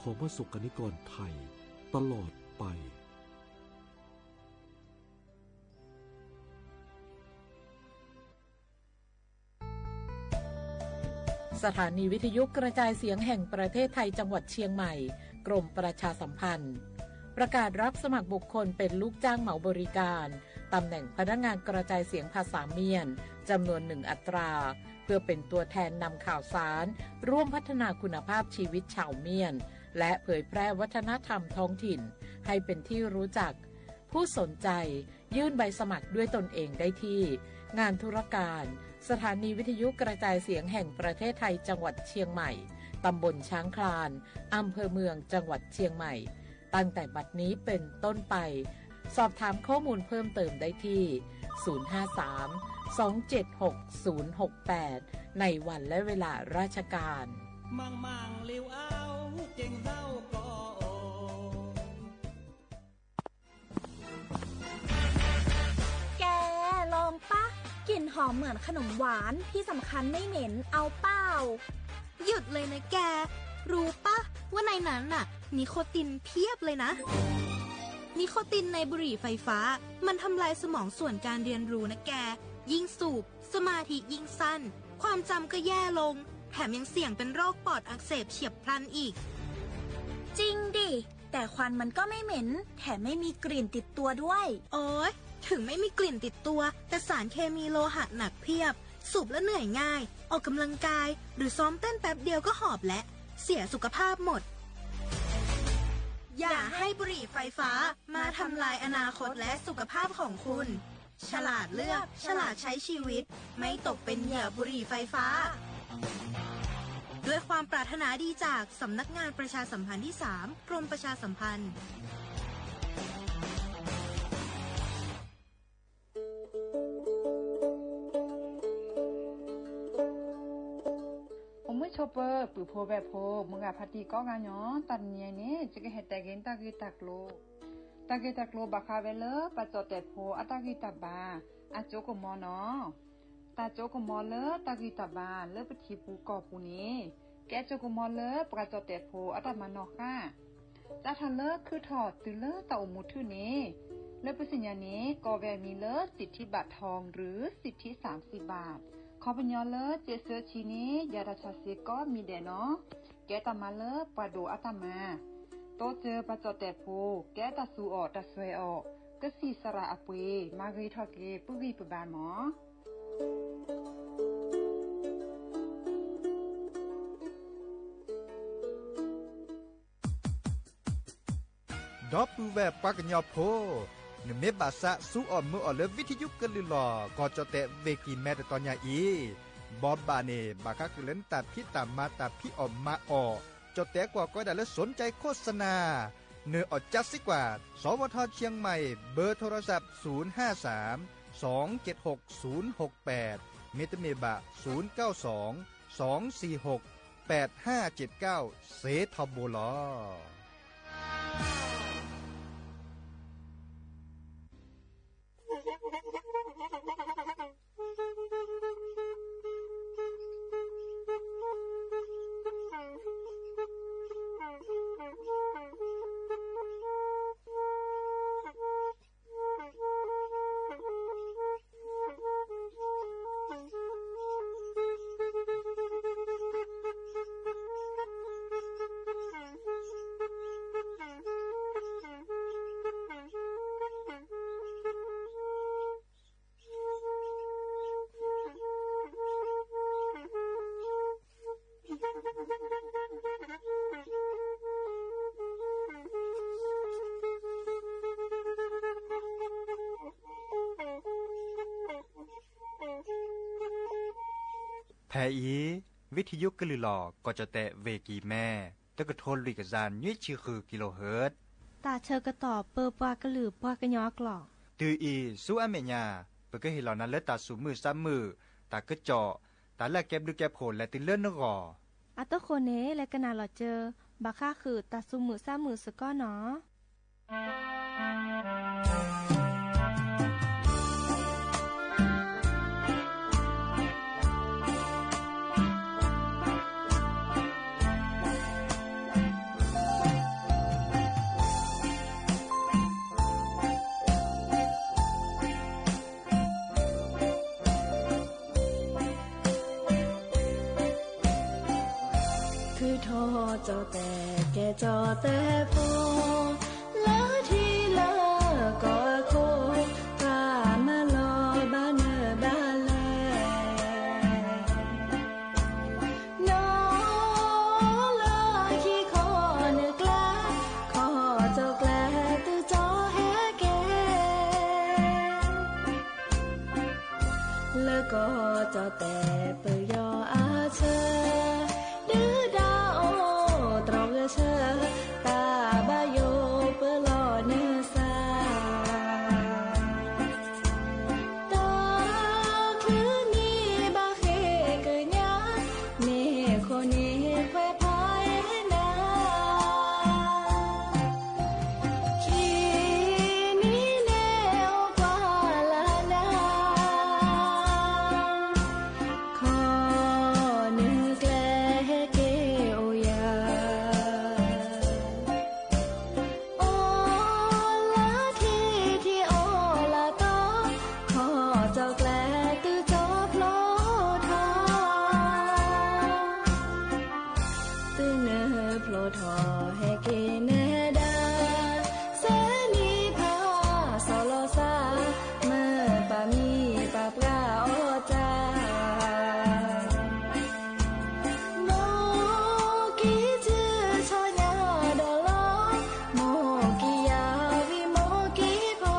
ของประสบกนิกรไทยตลอดไปสถานีวิทยุกระจายเสียงแห่งประเทศไทยจังหวัดเชียงใหม่กรมประชาสัมพันธ์ประกาศรับสมัครบุคคลเป็นลูกจ้างเหมาบริการตำแหน่งพนักงานกระจายเสียงภาษาเมียนจำนวน1 อัตราเพื่อเป็นตัวแทนนำข่าวสารร่วมพัฒนาคุณภาพชีวิตชาวเมียนและเผยแพร่วัฒนธรรมท้องถิ่นให้เป็นที่รู้จักผู้สนใจยื่นใบสมัครด้วยตนเองได้ที่งานธุรการสถานีวิทยุกระจายเสียงแห่งประเทศไทยจังหวัดเชียงใหม่ตำบลช้างคลานอำเภอเมืองจังหวัดเชียงใหม่ตั้งแต่บัดนี้เป็นต้นไปสอบถามข้อมูลเพิ่มเติมได้ที่053-276-068ในวันและเวลาราชการมังเลี้ยวเอาเก่งเศร้าก็แกลองปะกลิ่นหอมเหมือนขนมหวานที่สำคัญไม่เหม็นเอาเปล่าหยุดเลยนะแกรู้ปะว่าในนั้นน่ะนิโคตินเพียบเลยนะนิโคตินในบุหรี่ไฟฟ้ามันทำลายสมองส่วนการเรียนรู้นะแกยิ่งสูบสมาธิยิ่งสั้นความจำก็แย่ลงแถมยังเสี่ยงเป็นโรคปอดอักเสบเฉียบพลันอีกจริงดิแต่ควันมันก็ไม่เหม็นแถมไม่มีกลิ่นติดตัวด้วยโอ๊ยถึงไม่มีกลิ่นติดตัวแต่สารเคมีโลหะหนักเพียบสูบแล้วเหนื่อยง่ายออกกำลังกายหรือซ้อมเต้นแป๊บเดียวก็หอบและเสียสุขภาพหมดอย่าให้บุหรี่ไฟฟ้ามาทำลายอนาคตและสุขภาพของคุณฉลาดเลือกฉลาดใช้ชีวิตไม่ตกเป็นเหยื่อบุหรี่ไฟฟ้าด้วยความปรารถนาดีจากสำนักงานประชาสัมพันธ์ที่ 3 กรมประชาสัมพันธ์ชอปเปอร์ปือโพแบบโพมึงอะพัตีก็งานย้อนตันเนียนี่จะก็เฮ็ดแต่เกนตากีตักโลบักคาเวเลอปะจอแต่โพอะตากีตาบาอะโจกมอเนาะตาโจกมอเลอตากีตาบาเลอปะทีปูกอปูนี้แกโจกมอเลอปะจอแต่โพอะตามาเนาะค่ะจ้าทันเลอคือถอดตือเลอตาอมุทื่อนี้เลอปะสิญญานี้ก็แวมีเลอสิทธิบัตรทองหรือสิทธิ30 บาทขอปัญญาเลเจเซอชีนี้ยาดาชาเซก็มีเดเนาะแกตามาเลปะโดอะตามาโตเจอปะจอแต่โพแกตาสูออตาสวยออกก็สีสระอปุยมากีทอเกปุวีปบานหมอดอปูแบบปากญอโพนเมบาสะสู้อ่อนมืออ่อนเลวิทยุกลือหลอก็จะแตะเวกีแม่ตอนยาอีบอบบาเนบาคักเล่นตัดพี่ตามมาตัดพี่ออมมาออจะแตะกว่าก็ได้แล้วสนใจโฆษณาเนื้ออดจัดสิกว่าสวทเชียงใหม่เบอร์โทรศัพท์053-276-068เมตเมบะ092-246-8579เซทอโบลอแพอีวิทยุกลือหลอก็จะแตะเวกีแม่ตะกะโทนลิกจานยี่ชื่อคือกิโลเฮิรตซ์ตาเชอกระตอบเปอปากระหลือปากระยอกหลอกตืออีสู้อเมญาเปก็เห็นเหล่านั้นและตาสูมือซ้ำมือ ตากึจ่อตาแลเก็บดูแก็บโผและติเลื่อนนกออัตโคเนและกนาหลอเจอบาค่าคือตัดซุมือซ้ามือสก้อเนาะคือทอเจ้าแต่แกจอแต่พอละทีละก็โคกามาลอบ้านเนบ้านแลนอละขี้คอเนื้อกล้าขอเจ้าแกลตื้อจอแฮแกแล้วก็เจ้าแต่เปยออาเชเชตาบาโยเปลอเนซาตาคือมีบาเฮกะญาเนโคเนแควพายนาคีนีแนวกว่าลานาขอนึกแลเกโอยาทอให้เกเนดาเสนีพาสอลอซาเมื่อปามีปาปลาอจาโมกีจือชอยาดอลอโมกียาวิโมกีพอ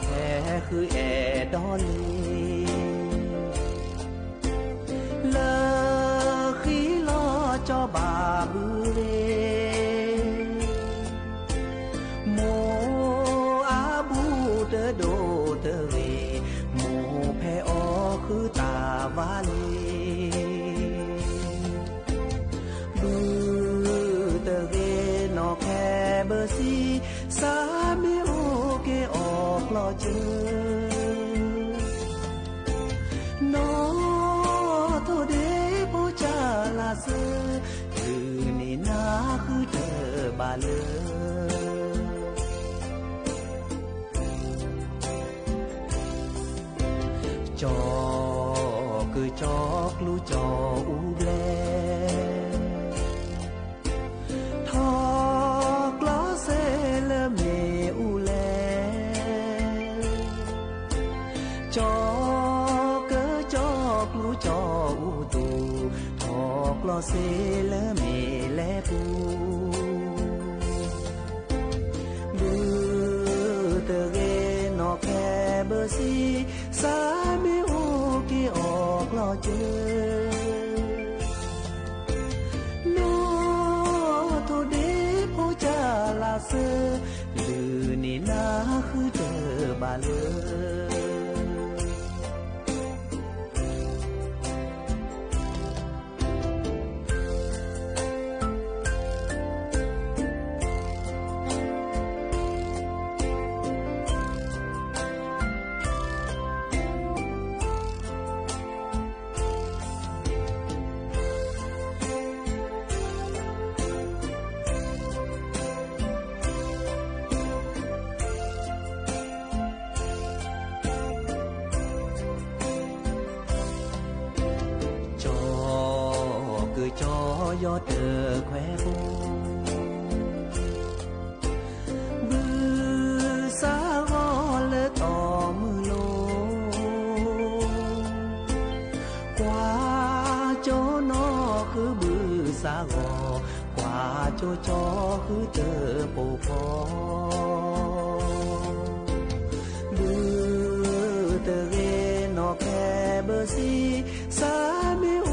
แพ้คือแอดอลีเลอขีลอจอบาบือเลโมอาบูเตโดเตเวโมแพ้อคือตาวาลีบือเตเวนอแค่เบอร์ซีสาเมโอเกอ เลจอคือจอกลูจออูแบลทอกล้อเซเลเมอูแลจอเกอจอกลูจออูตูทอกล้อเซเลเมแลปูบือเตเกนอแคเบอซีสามีโอกีออกลอเจอโนโทเดโพจาลาเซลือนี่นาคือเจอบาเลยอดเดือแควบูบือสาวเลต่อมือโลกว่าโจนอคือบือสาวกว่าโจจอคือเจอปูพอบือเตเรนอแคเบอร์ซีสามีโอ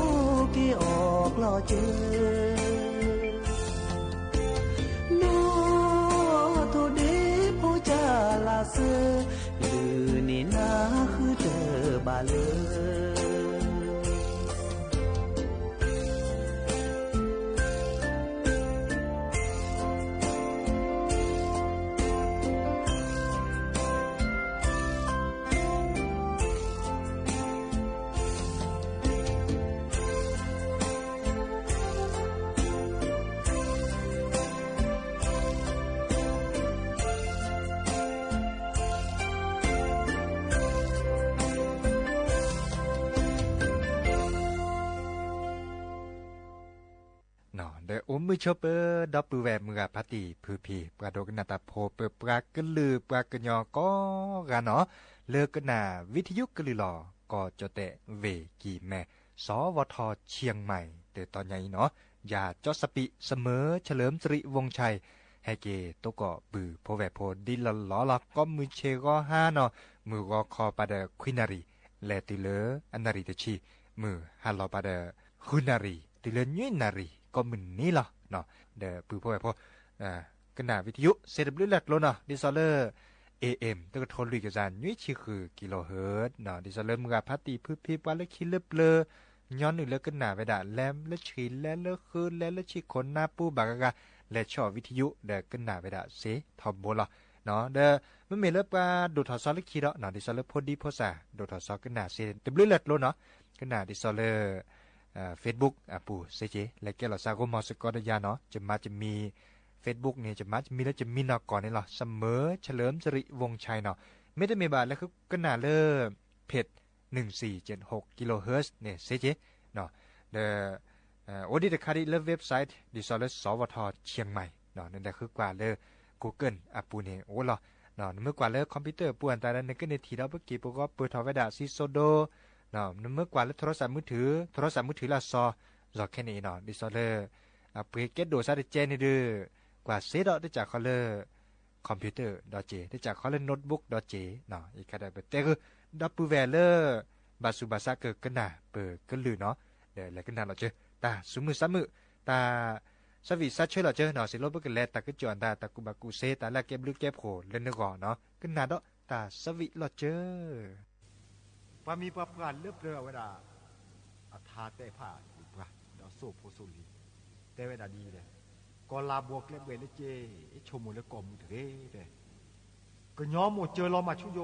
กีออกลอเจอโนโทเดโพจาลาเซลือนี่นาคือเจอบาเลมือชอเปอร์ดอปูแวมือปาติพือพีปราโดกนาตาโพเปปรากลือปรากญอก็กันเนาะเลิกกันนาวิทยุกลือหลอก็จะแตะเวกีแม่สวทเชียงใหม่เตตอนใหญ่เนาะอย่าจอสปิเสมอเฉลิมสิริวงชัยให้เกตก็บือโพแวโพดิลล้อลักก็มือเชก็ห้าเนาะมือก็คอปาเดควินารีแลติเลอันนารีเตชีมือฮัลโลปาเดคุนารีติเลยุนารีก็มึนนี่ล่ะเนาะเดปือพ่อพ่อกระดาษวิทยุเซตบลิลัดโลเนาะดิซอลเลอร์ AM ตะกทนลุยกระจานยุ้ยชื่อคือกิโลเฮิรตซ์เนาะดิซอลเลอร์มือพัตติพื้นพิบว่าและคิดเลือย้อนหนึ่งแล้วกระดาษไปด่าแลมและฉีและเลือคืนและชิคนหน้าปูบากกะและชอบวิทยุเดกระดาษไปด่าเซทอมโบล่ะเนาะเดมันมีเลือกว่าดูทอซอลและคิดเนาะดิซอลเลอร์พอดีพอสาดูทอซอลกระดาษเซตบลิลัดโลเนาะกระดาษดิซอลเลอร์Facebook ปู่เซเจและแกเราซาโกมอสกอดยาเนาะจะมี Facebook เนี่ยจะมีแล้วจะมีนอกก่อนนี่หรอเสมอเฉลิมสิริวงชัยเนาะไม่ได้มีบาทแล้วคือก็น่าเลิศเพจ1476กิโลเฮิรตซ์เนี่ยเซเจเนาะเดโอดิตคาดิเลเว็บไซต์ดิซอลสวทเชียงใหม่เนาะนั่นแหละคือกว่าเลย Google ปู่เนี่ยโอ้ล่ะเนาะเมื่อกว่าเลยคอมพิวเตอร์ป่วนแต่นั้นก็ในทีเราเมื่อกี้พวกก็เปิดทอไว้ด่าซิโซโดเนาะเมื่อกว่าแล้วโทรศัพท์มือถือละซอแค่นี้เนาะดิซอลเลอร์เปิดเก็ตโดซาดิเจนี่ดื้อกว่าเซดได้จากคอลเลอร์คอมพิวเตอร์ดอเจได้จากคอลเลอร์โน้ตบุ๊กดอเจเนาะอีกก็ได้เปิดแต่คือดับปูแวเลอร์บาสุบาซาเกิดกันน่ะเปิดกันลือเนาะเดี๋ยวแล้วกันน่ะเราเจอตาสุมือซ้ำมือตาสวิซัดช่วยเราเจอเนาะสิรถเบิกแลตาก็จวนตากุบากุเซตาละเก็บลึกเก็บโขเล่นนึกก่อนเนาะกันน่ะดอกตาสวิเราเจอปามีปาปานเลือบเรือเวลาอาทาเตะผ้าอยู่ปะดอกโซโพโซลีเตะเวลาดีเลยก็ลาบวกเล็บเวลเจชมเลยกอมเถอะเด้ก็ย้อมหมดเจอเรามาชุโย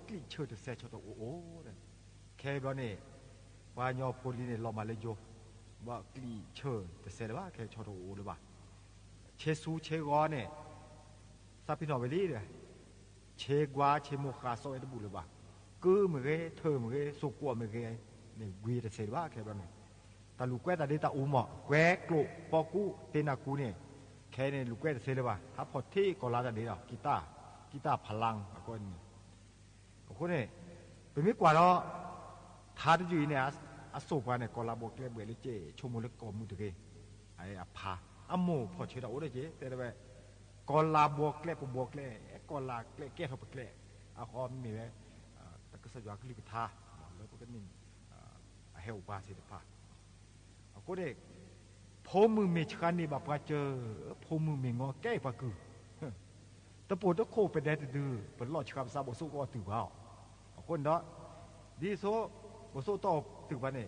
กลิ่นเชิดแต่แซ่ชดโอ้โหแค่บ่เนี่ยว่าย้อมโพลีเนี่ยเรามาเลยโยว่ากลิ่นเชิดแต่แซ่ว่าแค่ชดโอ้หรือว่าช ซูเชกอเนี่ยซาพินอเวลี่เลยเชกวาเชโมคาโซเอตบุลบะกือมือเกเธอมือเกสุกัวมือเกเนี่ยวีแต่เสดว่าแค่แบบนี้ตาลูกแกตาเดตาอูหมอแกกลุปอกูเตนากูเนี่ยแค่เนี่ยลูกแกแต่เสดว่าถ้าพอที่ก็ลาจะเดากีตาร์พลังก็นี่คนเนี่ยเป็นไม่กว่าเนาะท้าที่อยู่เนี่ยอโศกว่าเนี่ยก็ลาบอกเลยเบื่อเลยเจชั่วโมงเล็กก็มุดเกไอ้อภาอโมพอเชื่อเราได้เจแต่ละแบบก็ลาบอกเลยปบบอกเลยก็ลาเลยแก้เขาไปเลยอาคอมมีไหมแต่ก็สยามคลิปท่าแล้วก็นี่เฮลปาสิท่าก็ได้พอมือเมชกันนี่แบบว่าเจอพอมือเมงอแก้ปะคือตะปูตะโคเป็นได้ดื้อเป็นหลอดชามซาบสุก็ตื่นเอาคนเนาะดีโซบสุต่อตื่นวันนี้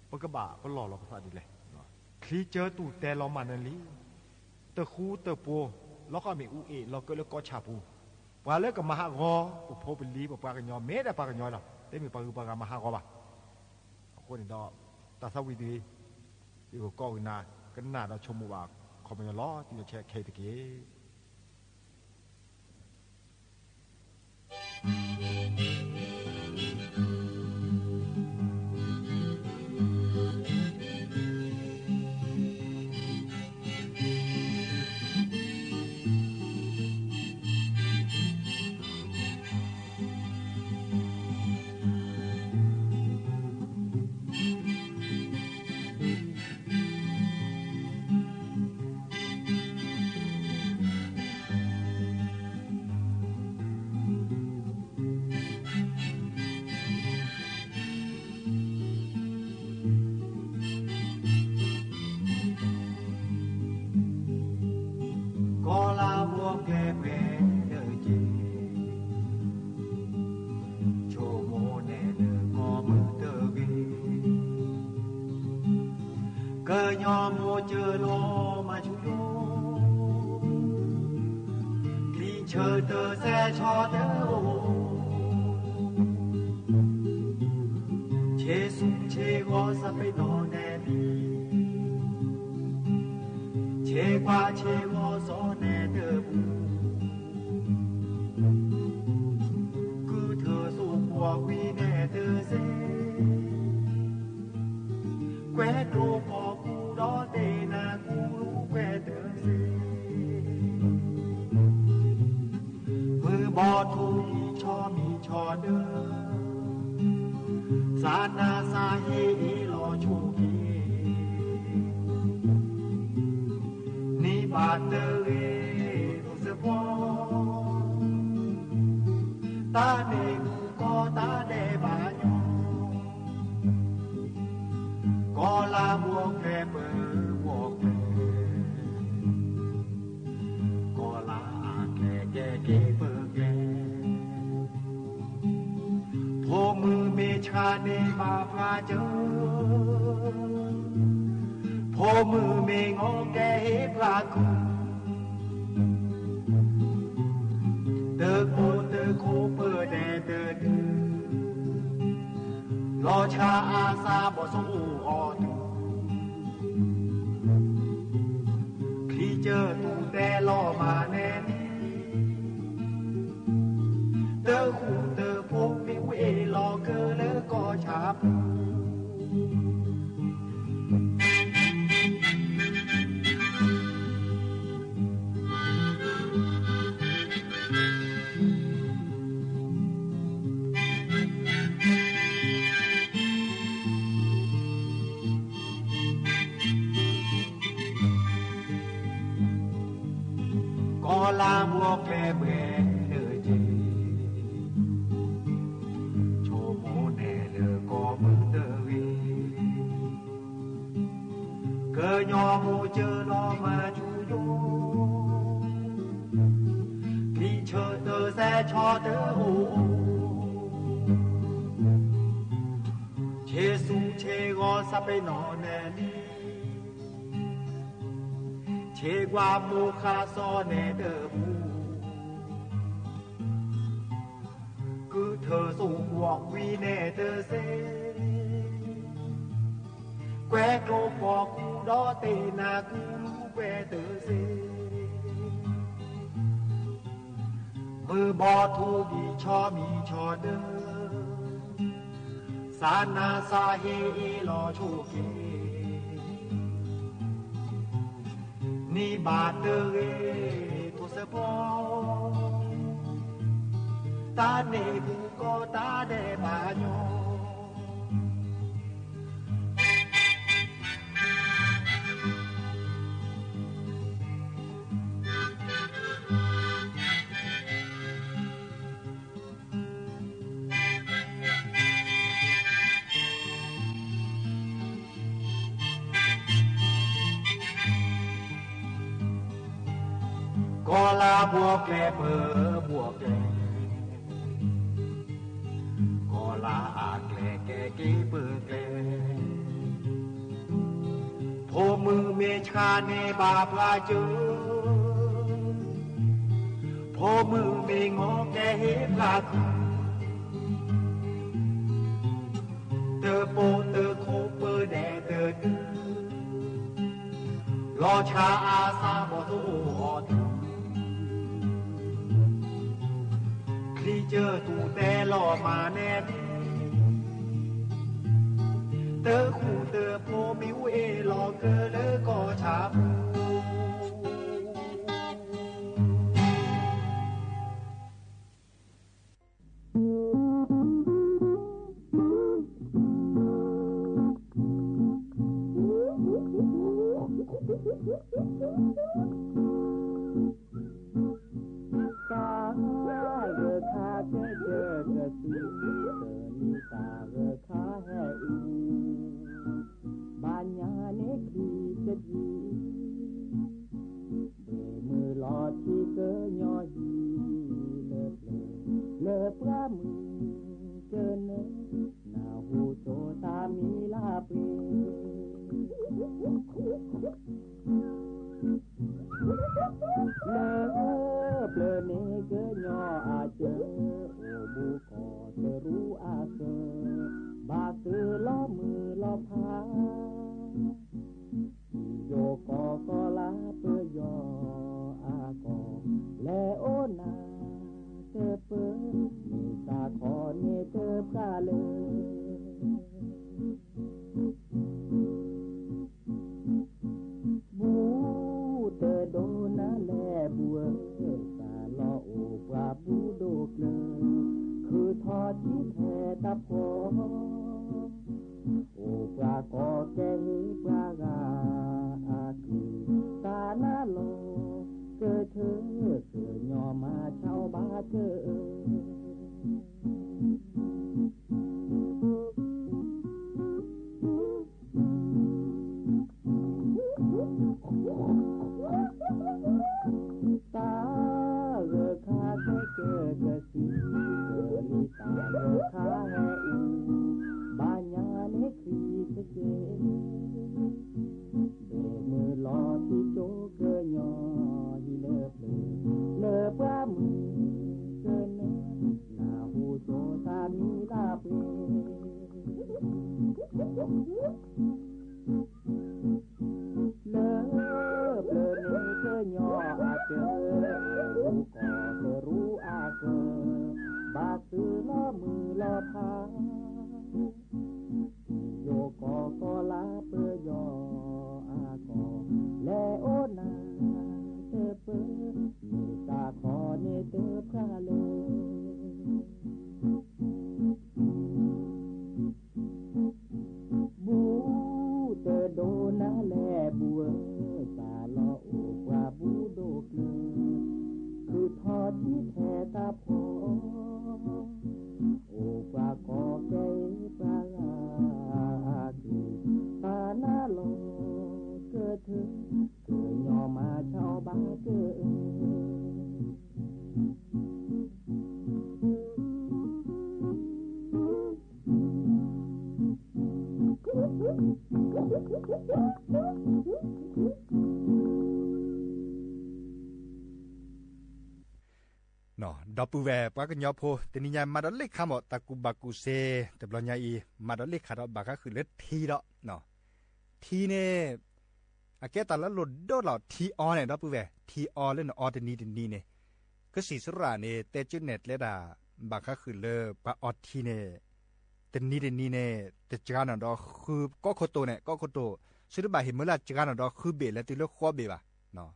ปกบะเป็นหล่อเราภาษาดีเลยคลีเจอตู่แต่เรามานันลีตะคูตะปูแล้วก็มีอุเอเราก็เลยก็ชาปูว่าแล้วก็มหากรอุปโภเป็นลีปปากันยอมเมได้ปากันยอมหรอได้มีปาคือปากมหากรป่ะคนนี้เนาะตาสวิดีอยู่ก็วินากันนาเราชมว่าคอมเมนต์ล้อที่จะแชร์เคตะกี้รอชาอาซาบ่สู้ออดคลีเจอตูแต่ล่อมาแน่นี้เตอคู่เตอพกมิวเอลอเกอเลอก็ชาบลามัวแกเบนเดเจโชโมเนเลก็มึงเดวีเกยอมูเจอลอมาจูโยพี่เชอเตอแซชอเตอโอเชซูเชกอซาเปนอเนลีเชกว่ามูคาซอเนเดอบูคือเธอสูงวอกวีเนเดอเซ que cô bỏ cu đó tê na cu lũ que tớ xê mơ bò thu đi cho mi cho đơ sa na sa he lo chô kê ni ba tơ ê thu sơ bò ta nê bu có ta đê bà nhô có là buộc lẹ bờ buộc lẹ có là ạc lẹ kẹ kí bờ lẹ phô mư mê cha nê bà pha chơ phô mư mê ngó kẹ hế pha khư tơ bô tơ khô bơ đè tơ tư lo cha a sa bò thu họ tư khi chờ tù tè lò mà nè tớ khu tớ bố miếu ê lò cơ lỡ có chả phùดอปูแวปากญอโพตนิยามาดอเล็กคำอตะกุบากุเซตะบลญาอีมาดอเล็กคาดอบากะคือเล็ดทีดอเนาะ ทีเนี่ยอาแกตาละหลุดโดดหล่อทีออเนี่ยรับปื้อแวทีออเล่นออเดนีเนี่ยก็สีสุราเนี่ยเตจุเน็ตเลดาบางครั้งคือเลปะออทีเนี่ยแต่นี่เนี่ยแต่จานดอคือก็โคโตเนี่ยก็โคโตสุดบาเห็นเมื่อละจานดอคือเบลแล้วติเลขวบเบบ่ะเนาะ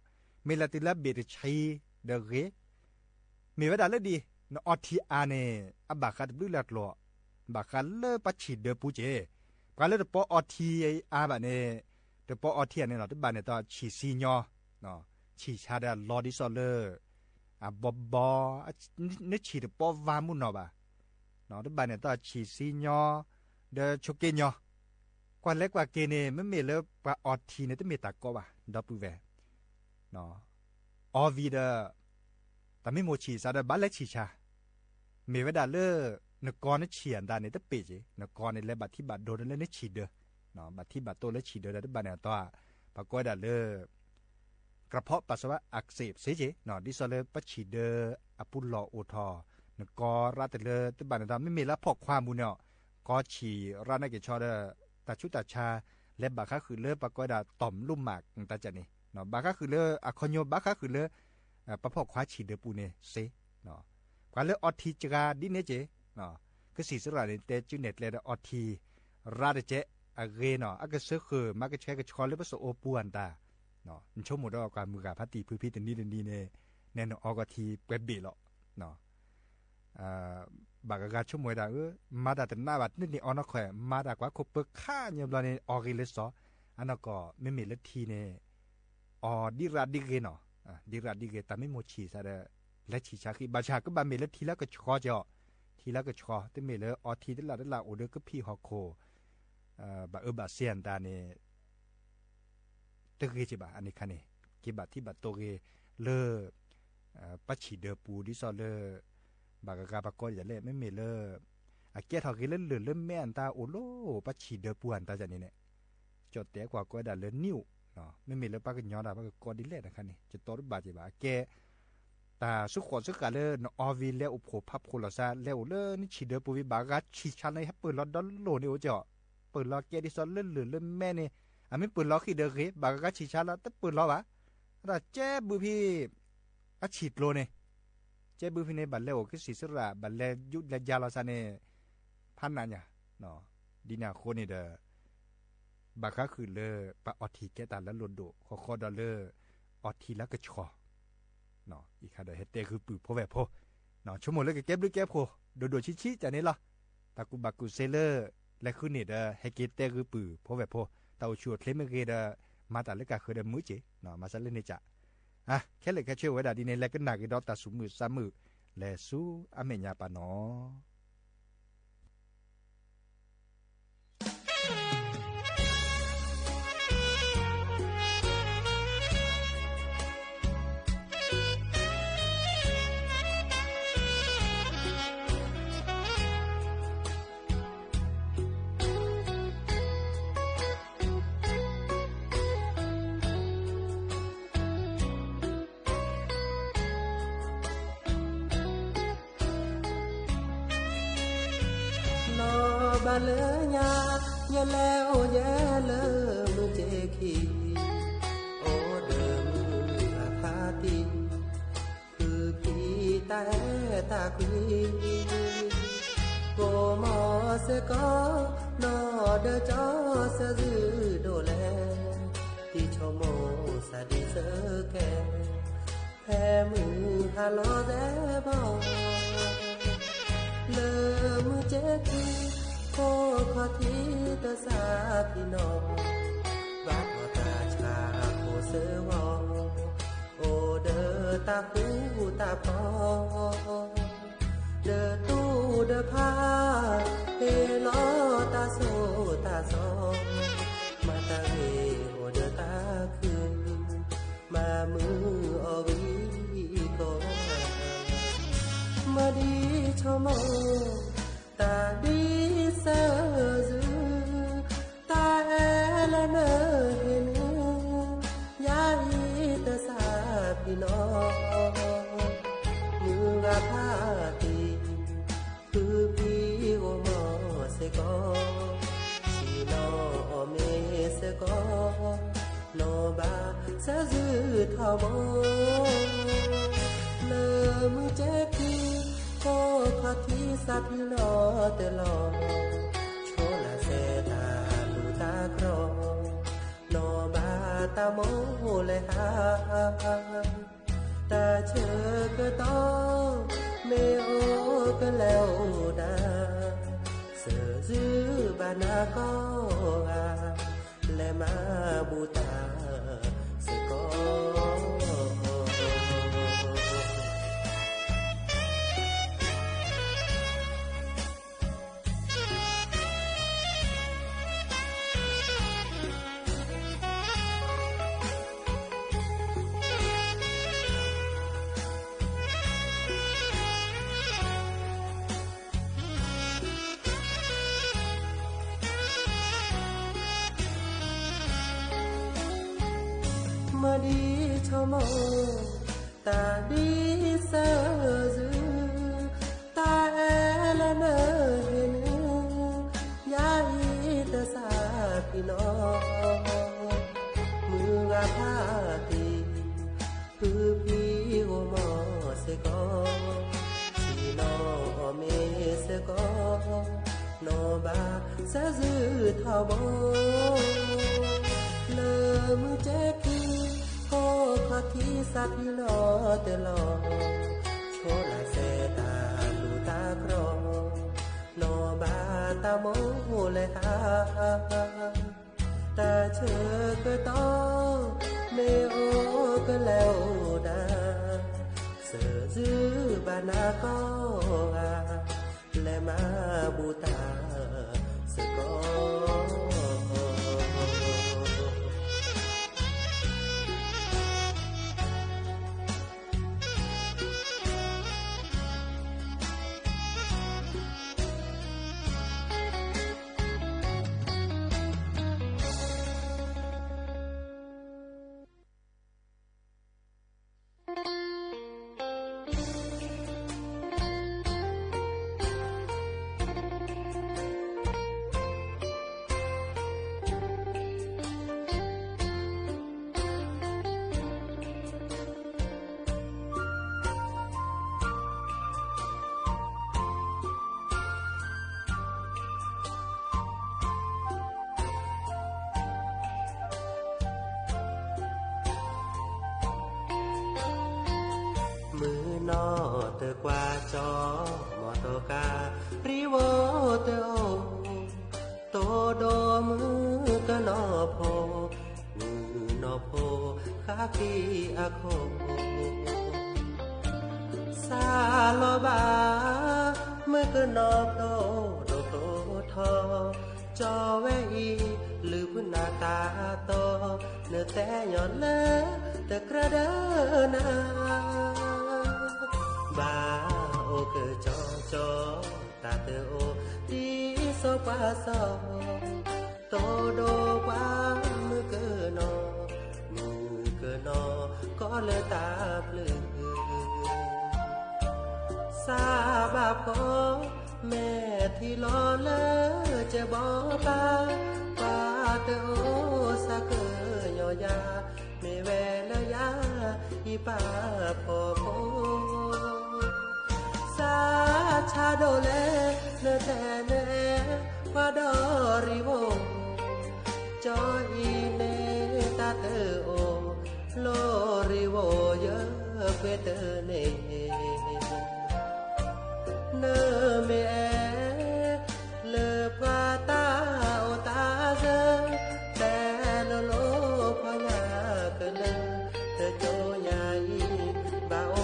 เมื่อละติละเบจะใช้เดเรมีเวลาเลยดีนออทีอาเนี่ยอบาคัดบลูลัดหล่อบาคัดเลปัจฉิดเดปูเจปาเลปออทีอาบะเนี่ยเดปออทีเนี่ยเนาะที่บาเนี่ยต่อฉีซีญอเนาะฉีชาดาลอดิซอเลอร์บนึกฉีดปอวามุนเนาะบ่ะเนาะที่บาเนี่ยต่อฉีซีญอเดชกเกญอกว่าเล็กกว่าเกเนี่ยไม่มีเลยปาออทีเนี่ยต้องมีตะก็บ่ะดับปูเวเนาะออวีเดแต่ไม่โมฉีซาดาบัลเลฉีชามีเวลาเลอนกรนี่เฉียนดานี่ตะเปจินกรนี่เลยบัดที่บัดโดนเลยนี่ฉีดเด้อเนาะบัดที่บัดโตเลยฉีดเด้อแล้วบัดเนี่ยตัวปะก้อยดาเลอกระเพาะปัสสาวะอักเสบเสียจิเนาะดิซอเลปะฉีดเด้ออปุลลอโอทอนกราตเลตบัดเนี่ยไม่มีละพอกความบุญเนาะก็ฉีรานะเกชอเด้อตาชุตาชาและบาคะคือเลปะก้อยดาต่อมลุ่มหมากตาจันนี่เนาะบาคะคือเลอะคอนโยบาคะคือเลปะพอกควาฉีดเด้อปูเนี่ยเซเนาะกว่าเลออทีจกาดิเนเจเนาะก็สีสุราเนี่ยเตจุเน็ตเลยออทีราดเจอเกเนาะอากาศคือมากระแชกระชอนเลยผสมโอปูอันตาเนาะมันชมหมดแล้วการมือกับพัตติพื้นพิษนี่เนี่ยแน่นออกทีเปบบีหรอเนาะบากกาชมมวยดามาดาแต่หน้าบัดนี่ออนอคอยมาดากว่าคบเปิกค่าเนี่ยเราเนี่ยออกเลยซออันนั้นก็ไม่มีละทีเนี่ยออดิราดิเกเนาะดิราดิเกแต่ไม่โมชีซะเด้อและชีชาคือบาชาก็บาเมละทีแล้วก็ชอเจาะทีแล้วก็ชอแต่เมละออทีได้ละโอเดอร์ก็พี่ฮอโคบาบาเซียนตาเนี่ยตะเกจิบะอันนี้คันนี่กิบะที่บะโตเกเลปัจฉิเดปูดิซอเลบากกาบากอยอย่าเล่ไม่มีเลอาเกียทอกิเล่นเหลือเล่นแม่อันตาโอโลปัจฉิเดปูอันตาจันนี่เนี่ยจดแต่กว่าก็ได้เล่นนิ้วเนาะไม่มีเลปากกยอดาปากกอดิเล่นะคันนี่จะโตรบาจิบะแกตาสุขสุขกาเลนอวีเลอุโผพับโคลาซาเลวเลนี่ฉิเดปูวิบากาชิชันเลยให้เปิดล็อตดอลโลนี่โอเจาะเปิดล็อตเกียดิซอเล่นเหลือเล่นแม่นี่อันไม่ปืนล้อขี้เดือดบากาฉีชาแล้วแต่ปืนล้อวะแต่เจ๊บุพี่อาฉีดโลเนี่ยเจ๊บุพี่ในบัลเล่โอคือสีสระบัลเล่ยุดและยาลาซาเน่พันนั่นเนี่ยเนาะดีน่าโคนี่เด้อบากาคือเลอปะออทีแกตาแล้วลนโดคอดอลเลอร์ออทีแล้วก็ชอเนาะอีกค่ะเดี๋ยวเฮเตคือปืนพ่อแบบพ่อเนาะชั่วโมงแล้วก็เก็บหรือแก็บพ่อโดดชี้ๆจากนี้ล่ะตากูบากูเซเลอร์และคือนี่เด้อเฮเกเตคือปืนพ่อแบบพ่อเตาชัวเคลมเกเดมาแต่เล็กก็คือเดมือจีเนาะมาสักเล่นนี่จ้ะแค่เล็กแค่เชื่อไว้ได้ดีในเล็กก็หนักดอกตาสูมือซ้ำมือและสู้อเมญญาปานอบาเลญาญาแล้วแย่เลอมือเจคีโอเดอมือพาตีคือพี่แต่ตาคุยโกมอเสก็นอเดจอเสจือโดแลที่ชโมสะดีเสแกแพ้มือฮาลอแซบอเลอมือเจคีโคขอที่ตาสาพี่น้องบักตาชาโคเสวอโอเดอตาหูตาพอเดอตู้เดอพาเฮลอตาโซตาซอมาตาเฮโอเดอตาคืนมามืออวีก็มาดีชมตาดีเสอจือตาแอละเนอเห็นยาอีตาสาพี่น้องมือกะพาตีคือพี่ โนบาซะซือทอโมเลมือแจกีก็ขอที่สับลอตลอดโชลาเซตาลูตาครอโนบาตาโมเลยฮาตาเชอก็ต้องเมโอก็แล้วดาเสือซื้อบานาก็อาและมาบูตาเสกอมาดีชมตาดีเสอซือตาแอละเนเห็นยาอีตะสาพี่น้องมืออาพาตีคือพี่โอมอเสกอสีนอเมเสกอนอบาซะซือทอบเลมือแจกีโอ้ขอที่สับลอตลอโชลาเซตาลูตาครอโนบาตาโมเลยฮาตาเชอก็ต้องเมโอก็แล้วดาเสือซื้อบานาก็อาและมาบูตาสกอมือนอเตกว่าจอมอโตการิโวเตโอโตโดมือกะนอโพมือนอโพคากีอะโคซาโลบามือกะนอโพโดโตทอจอเวอีหรือพุนาตาโตเนแต่ย้อนเลตะกระเดนาบาโอเกจอจอตาเตโอดีโซปาซอโตโดวามือเกนอมือเกนอก็เลยตาปลือซาบาพอแม่ที่รอเลจะบอกปาปาเตโอสะเกยอยาเมเวลยาอีปาพอโพซาชาโดเลเนแต่เนวาดอริโวจออีเนตาเตโอโลริโวเยเวเตเนเนเมเลพาตาโอตาเซแต่โลโลพงาเกเลเธอโจยายบาโอ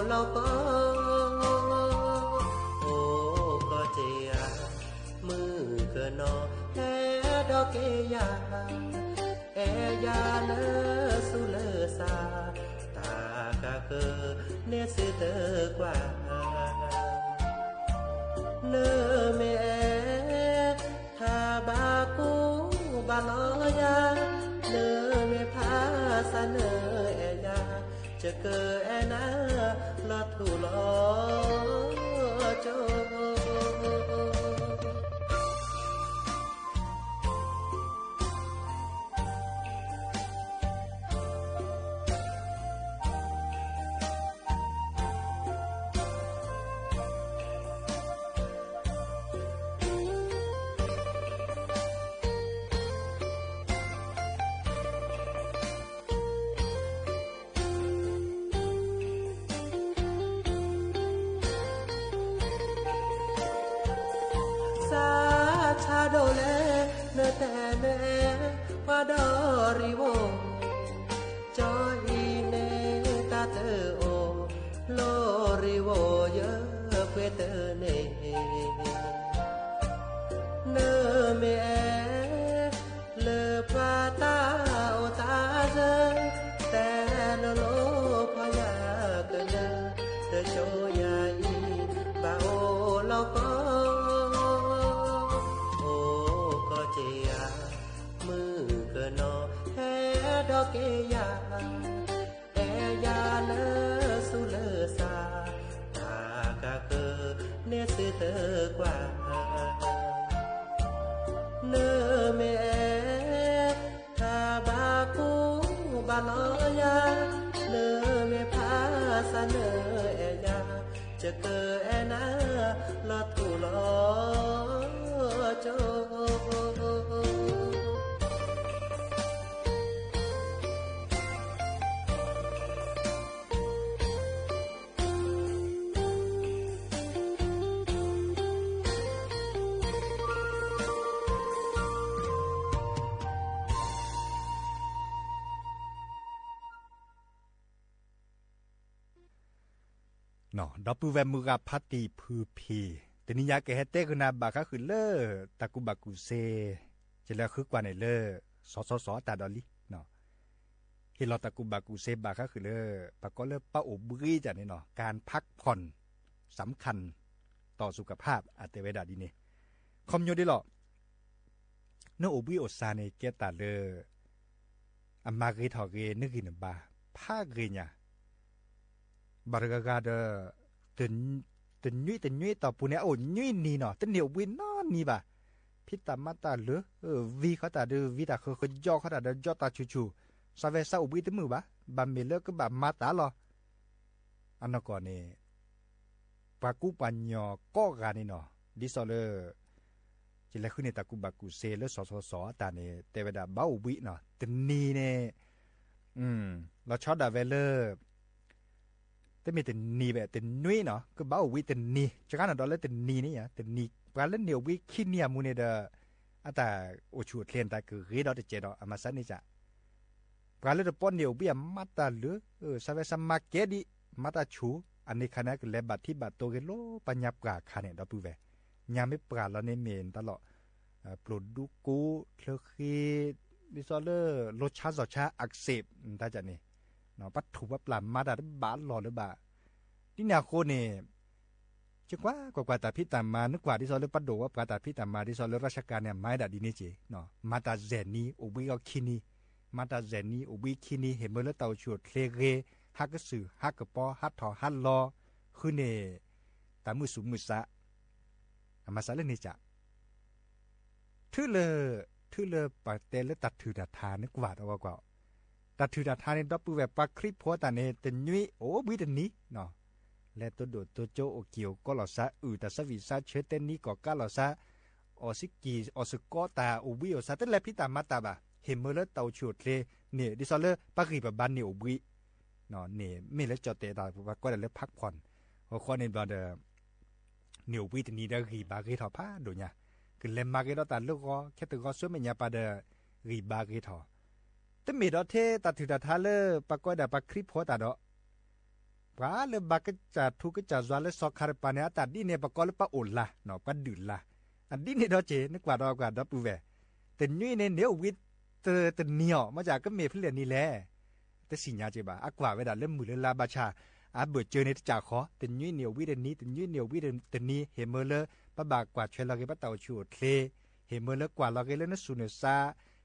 โลก็โอก็เจียมือเกนอแฮดอกเกยาเอยาเลสุเลซาตากะเกเนสิเตกว่าเนเมทาบากูบาลอยาเนเมพาสเนเอยาจะเกแอนาลอทุลอโจ ชาโดเลเนแต่เนว่าดอริโวจอยเนตาเตโอโลริโวเยเปเตเนเนเมเลปาตาโอตาเจแต่โลโลพยาเกเลเตโชยาอีบาโอโลโกโอก็เจียมือเกนอแฮดอกเกยาแอยาเลสุเลสาตากะเกเนสเตกว่าเนเมทาบากูบาลอยาเนเมพาสเนเอยาจะเกเอนาลอตุลอโจเนาะดอปูแวมือกับพัตติพือพีแต่นี่ยาแกเฮเตกุนาบาคะคือเลอตะกุบากุเซจะแล้วคือกว่าในเลอสตาดอลิเนาะเฮลอตะกุบากุเซบาคะคือเลอปะก็เลอปะอบรีจ้ะนี่เนาะการพักผ่อนสำคัญต่อสุขภาพอาเตเวดาดีนี่คอมโยดิหรอเนออบรีอซาเนเกตาเลออามาเกทอเกนึกินบาพาเกญะบาร์กากาเดตึนยุยต่อปุเนี่ยโอ้ยุยนี่เนาะตึนเหนียววินนอนนี่บ่าพิตามาตาเลวีเขาตาเดวีตาเขาย่อเขาตาเดย่อตาชูซาเวซาอุบิตมือบ่าบาเมเลก็บ่ามาตาหรออันนั้นก่อนนี่ปากูปัญญอก็กานี่เนาะดิซอเลจิเลขึ้นในตะกุบากุเซเลสตาเนี่ยเตวดาบ้าอุบิเนาะตึนนี่เนี่ยเราชอบดาเวเลแต่มีแต่นีแบบแต่นุ้ยเนาะก็บ้าวิแต่นีจากนั้นเราเล่นแต่นีนี่อ่ะแต่นีปลาเล่นเดียววิขี้เนี่ยมูเนเดอแต่โอชูเทียนแต่คือรีดอจะเจดอามาสันนี่จ้ะปลาเล่นป้อนเดียววิอามาตาหรือสาวสมาเกดิมาตาชูอันนี้ขณะก็เลบัดที่บัดโตเกโลปัญญาปลาขณะเราปูเวยามไม่ปลาเราในเมนตลอดปลุดดูกูเทคีดิซอเลอร์รสชาอักเสบถ้าจะนี่เนาะปัดถูกว่าปลามาดาบาหล่อหรือบ่าที่นาโคเนี่ยจังกว่าแต่พี่ตามมานึกว่าที่ซอเลปัดโดว่าปลาแต่พี่ตามมาที่ซอเลราชการเนี่ยไม่ได้ดีนี่จีเนาะมาตาเจนี่อุบิก็คินีมาตาเจนี่อุบิคินีเห็นเมื่อแล้วเตาชวดเคลเกฮักกสื่อฮักกระปอฮักถอฮักลอคือเนี่ยตามมือสูงมือสะมาสะเล่นนี่จ้ะทื่อเลปาเตเลตัดถือดัดทานนึกว่าเอากว่าตัดถือดัดทานในดับปูแบบปลาคลิปพัวตาเนี่ยเต็นยุ้ยโอ้บิดนี้เนาะและตัวโดดตัวโจโอเกียวก็หล่อซะแต่สวิซาเชื้อเต้นนี้ก็ก้าหล่อซะอสิกีอสกอตาอุบิโอซาเต้นแลพี่ตามาตาบ่าเห็นเมื่อแล้วเตาชูดเลยเนี่ยดิซอเลอร์ปากีแบบบ้านเนี่ยอุบิเนาะเนี่ยไม่แล้วจอดเตะตาว่าก็ได้เลิกพักผ่อนหัวข้อในบอลเดอเนี่ยอุบิตัวนี้ได้กีบากีถอผ้าดูเนี่ยคือเล่นมากีเราตัดลูกก็แค่ตัวก็ช่วยไม่ยาปาเดอกีบากีถอแต่มีดอเทตัดถือดัดทาเลอปาก็ได้ปาคลิปพัวตาดอปลาเลบักจะทุกจะจวนเลสอคาร์ปาเนี่ยตัดดีเนี่ยปากอลปะโอละเนาะปะดื่นละอันดีเนี่ยดอเจนึกว่าดอกว่าดับปูเวแต่ยุ้ยเนี่ยเนียววิทเตเนียวมาจากก็เมพเลียนนี่แหละแต่สิญญาเจบ่าอักว่าเวลาเล่มมือเลลาบาชาเบิดเจอในจ่าขอแต่ยุ้ยเนียววิเดนี้แต่ยุ้ยเนียววิเดนนี้เฮเมเลปะบากกว่าเชลาเกปะเตาชูดเคเฮเมเลกว่าลาเกเลนสุเนซา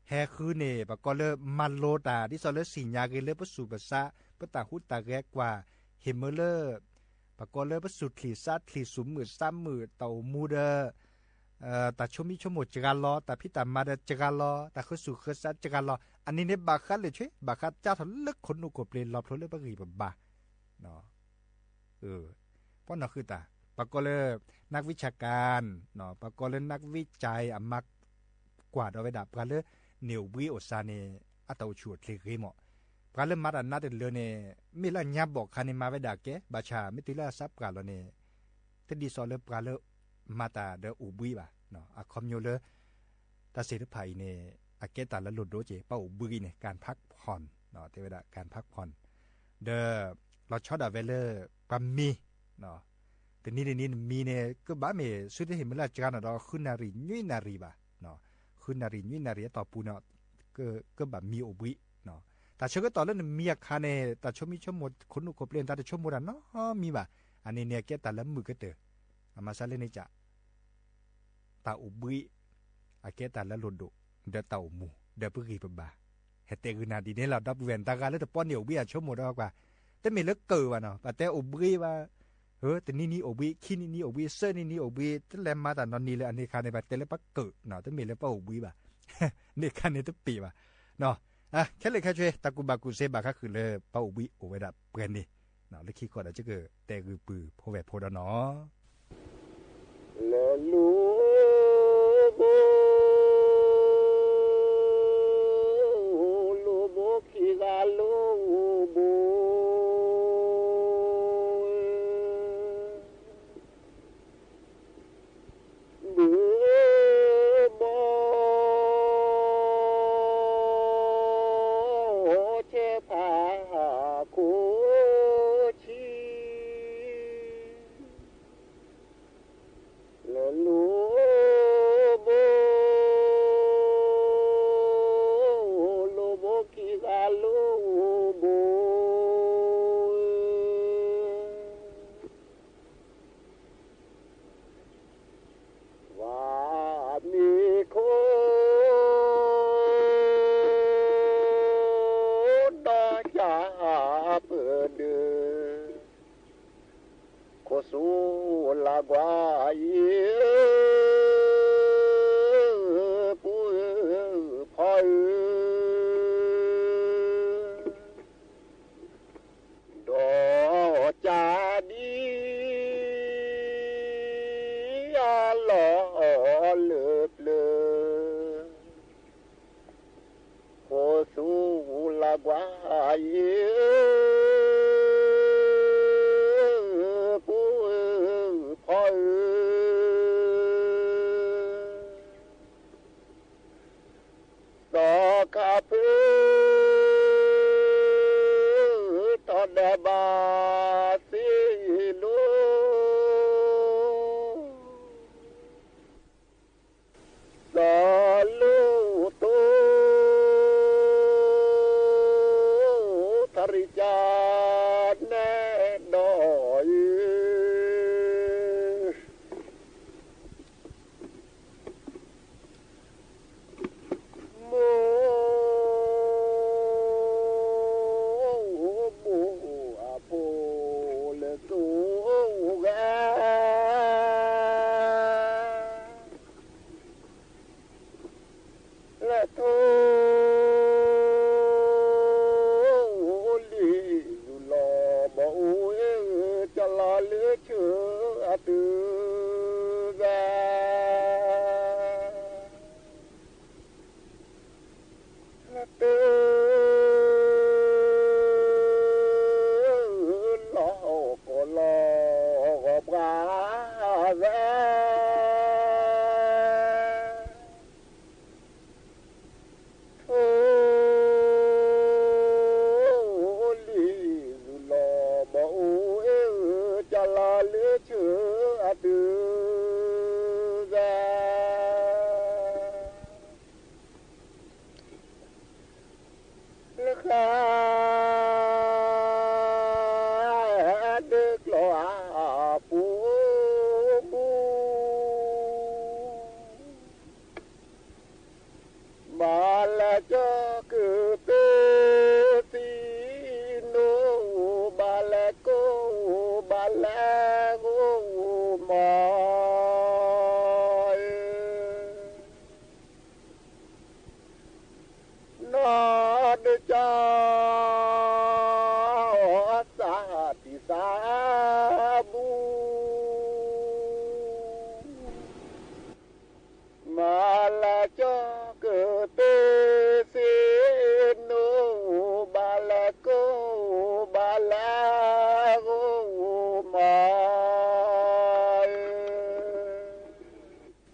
แฮคือเนี่ยปากอลมันโลตาที่ซอเลสิญญาเกเลปสุปะซาปะตาหุตาแกกว่าเฮเมเลอร์ปากเลอร์ประสุดขีซาขีสูงมือซ้ำมือเต่ามูเดอแต่ชมิชมดจการล้อแต่พี่ตามาเดจการล้อแต่คือสุขคือซาจการล้ออันนี้เนี่ยบาคัดเลยช่วยบาคัดเจ้าทะลึกคนนุกบเปลี่ยนรอบทะลึกปะกีบบาเนาะเพราะนั่นคือตาปากเลอร์นักวิชาการเนาะปากเลอร์นักวิจัยอามักกว่าดเอาไว้ดับกันเลยเหนียววิโอซาเนอัตโตชวดเลยเหมาะปลาเริ่มมาดันนัดเดือนเนี่ยมีละยับบอกคันมาไว้ด่าแกบาชาไม่ติละซับกันแล้วเนี่ยแต่ดีสอเริ่มปลาเริ่มมาตาเดออุบุยบ่ะ เนาะอะคอมโยเลตาเสรไผเนี่ยอาเกตาละหลุดโดเจเป้าบึกเนี่ยการพักผ่อนเนาะเทวดาการพักผ่อนเดอเราชอดาเวเลอร์ปัมมีเนาะแต่นี่มีเนี่ยก็บ้าเมสุดที่เห็นเมื่อจานเราขึ้นนารียุยนารีบ่ะเนาะขึ้นนารียุยนารีต่อปูเนาะก็แบบมีโอบิเนาะแต่เชื่อก็ต่อเรื่องมีอาคารเนี่ยแต่ชมมีชมหมดคนอุกเปลี่ยนแต่ชมหมดเนาะมีบ่ะอันนี้เนี่ยแกแต่ละมือก็เตออามาซาเลนี่จะตาอุบิอาเกแต่ละหลุดดุเดตาอุมูเดปกีปบาเฮเตกุนาดีเนี่ยเราดับเวนตาการแล้วแต่ป้อนเหนียวเบี้ยชมหมดออกว่าแต่ไม่เลิกเกิดว่ะเนาะแต่อุบิว่าแต่นี่อุบิขี้นี่อุบิเสื้อนี่อุบิแต่แลมมาแต่นอนนี่เลยอันนี้คาในแบบแต่เลยปักเกิดเนาะแต่ไม่เลยป้าอุบิบ่ะเนี่ยคาในตัวปีบ่ะเนาะแค่เลยแค่ช่วยตะกุบากุเซบาก็คือเลยป้าอุบิโอเวดับเปลี่ยนนี่เนาะแล้วขี้ก่อนอาจจะเกิดแต่คือปือโพแบบโพดเนาะเลลูโบลูโบขี้กาลูโบ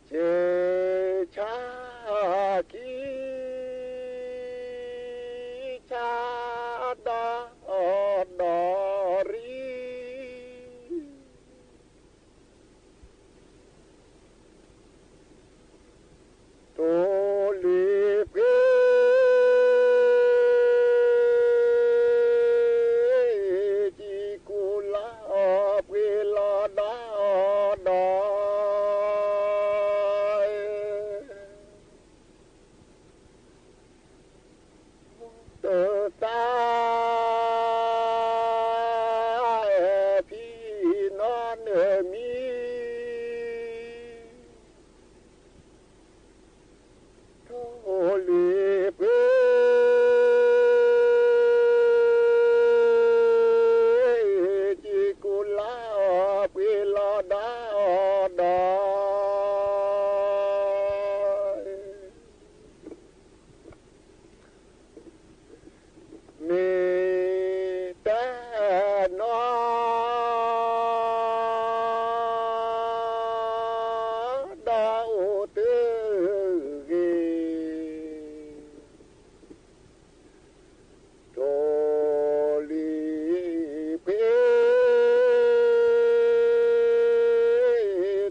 เ ตาพี่นอนมีโทลีเพื่อจิกุลาเพื่อลอดาดอมีแต่นอดาวตื้อโตลีเพ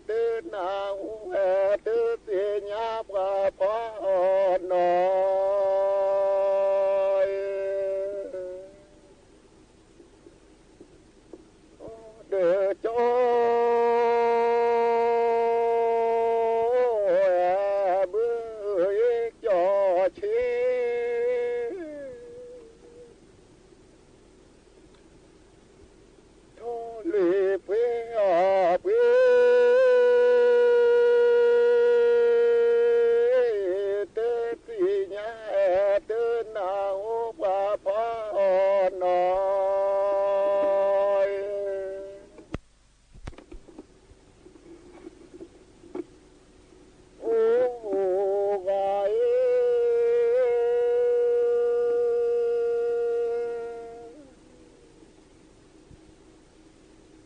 ตื้อนาวตื้อเสียญาปะพอนอเดือโจเบื่อจอเชโทลีเพื่อเพื่อเตือนสีญาเตือนหนาวปะพอนอยโอ้วาย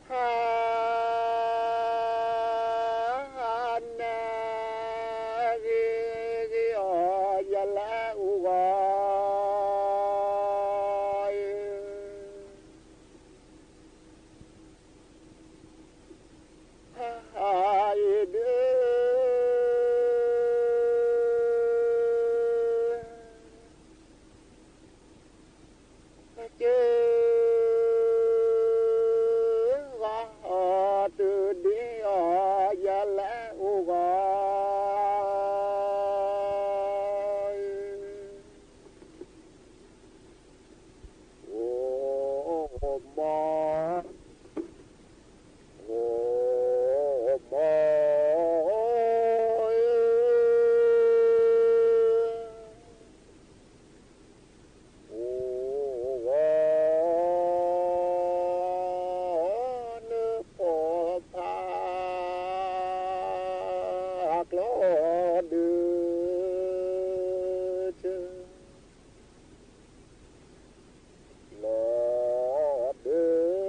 ฮานาเกอยะลาอุวายฮายเดเจอว่าตือดีอยะลาอุวายโอ้มอโอ้มอโอ้วอนปอพากลอดือเจอลอดือ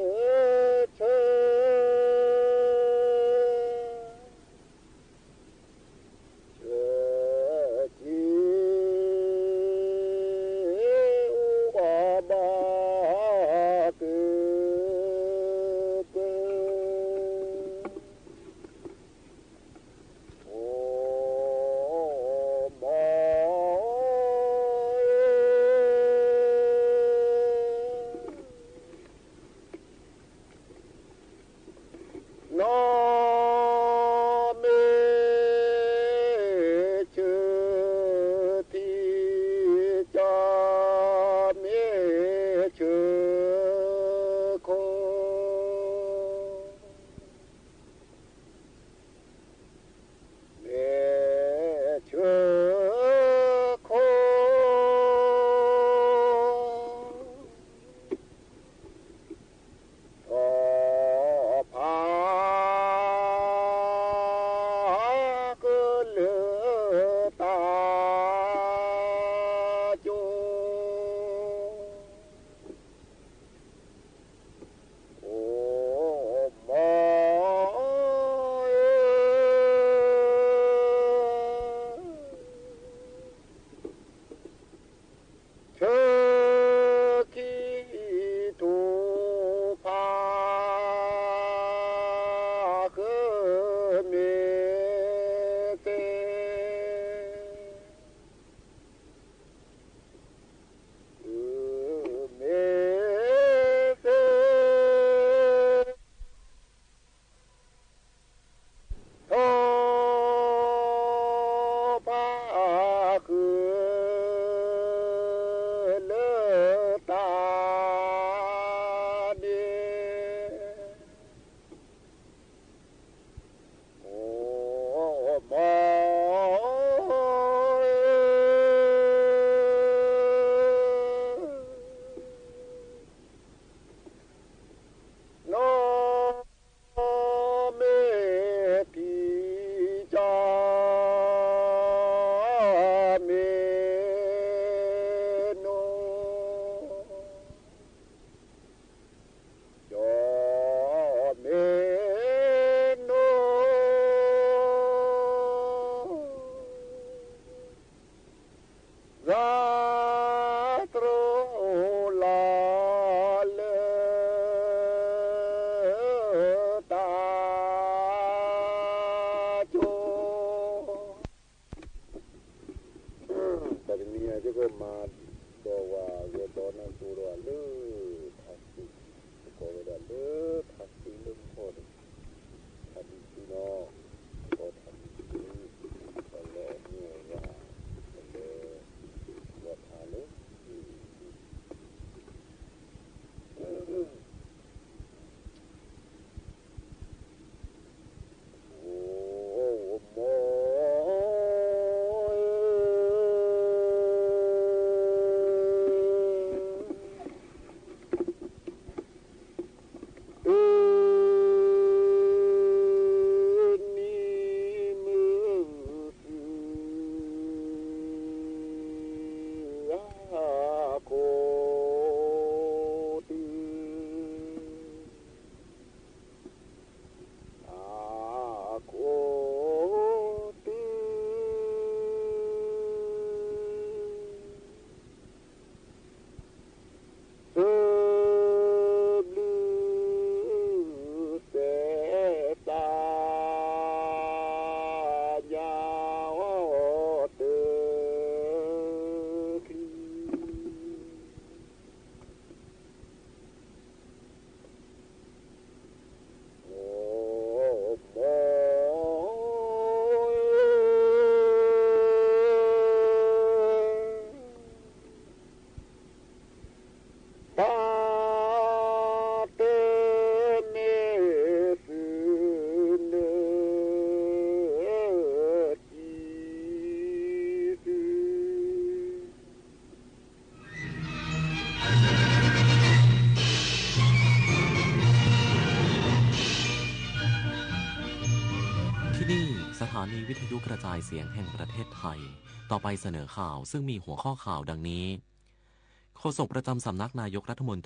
ตาเตเนสืเนจีสื ที่นี่สถานีวิทยุกระจายเสียงแห่งประเทศไทยต่อไปเสนอข่าวซึ่งมีหัวข้อข่าวดังนี้โฆษกประจำสำนักนายกรัฐมนตรี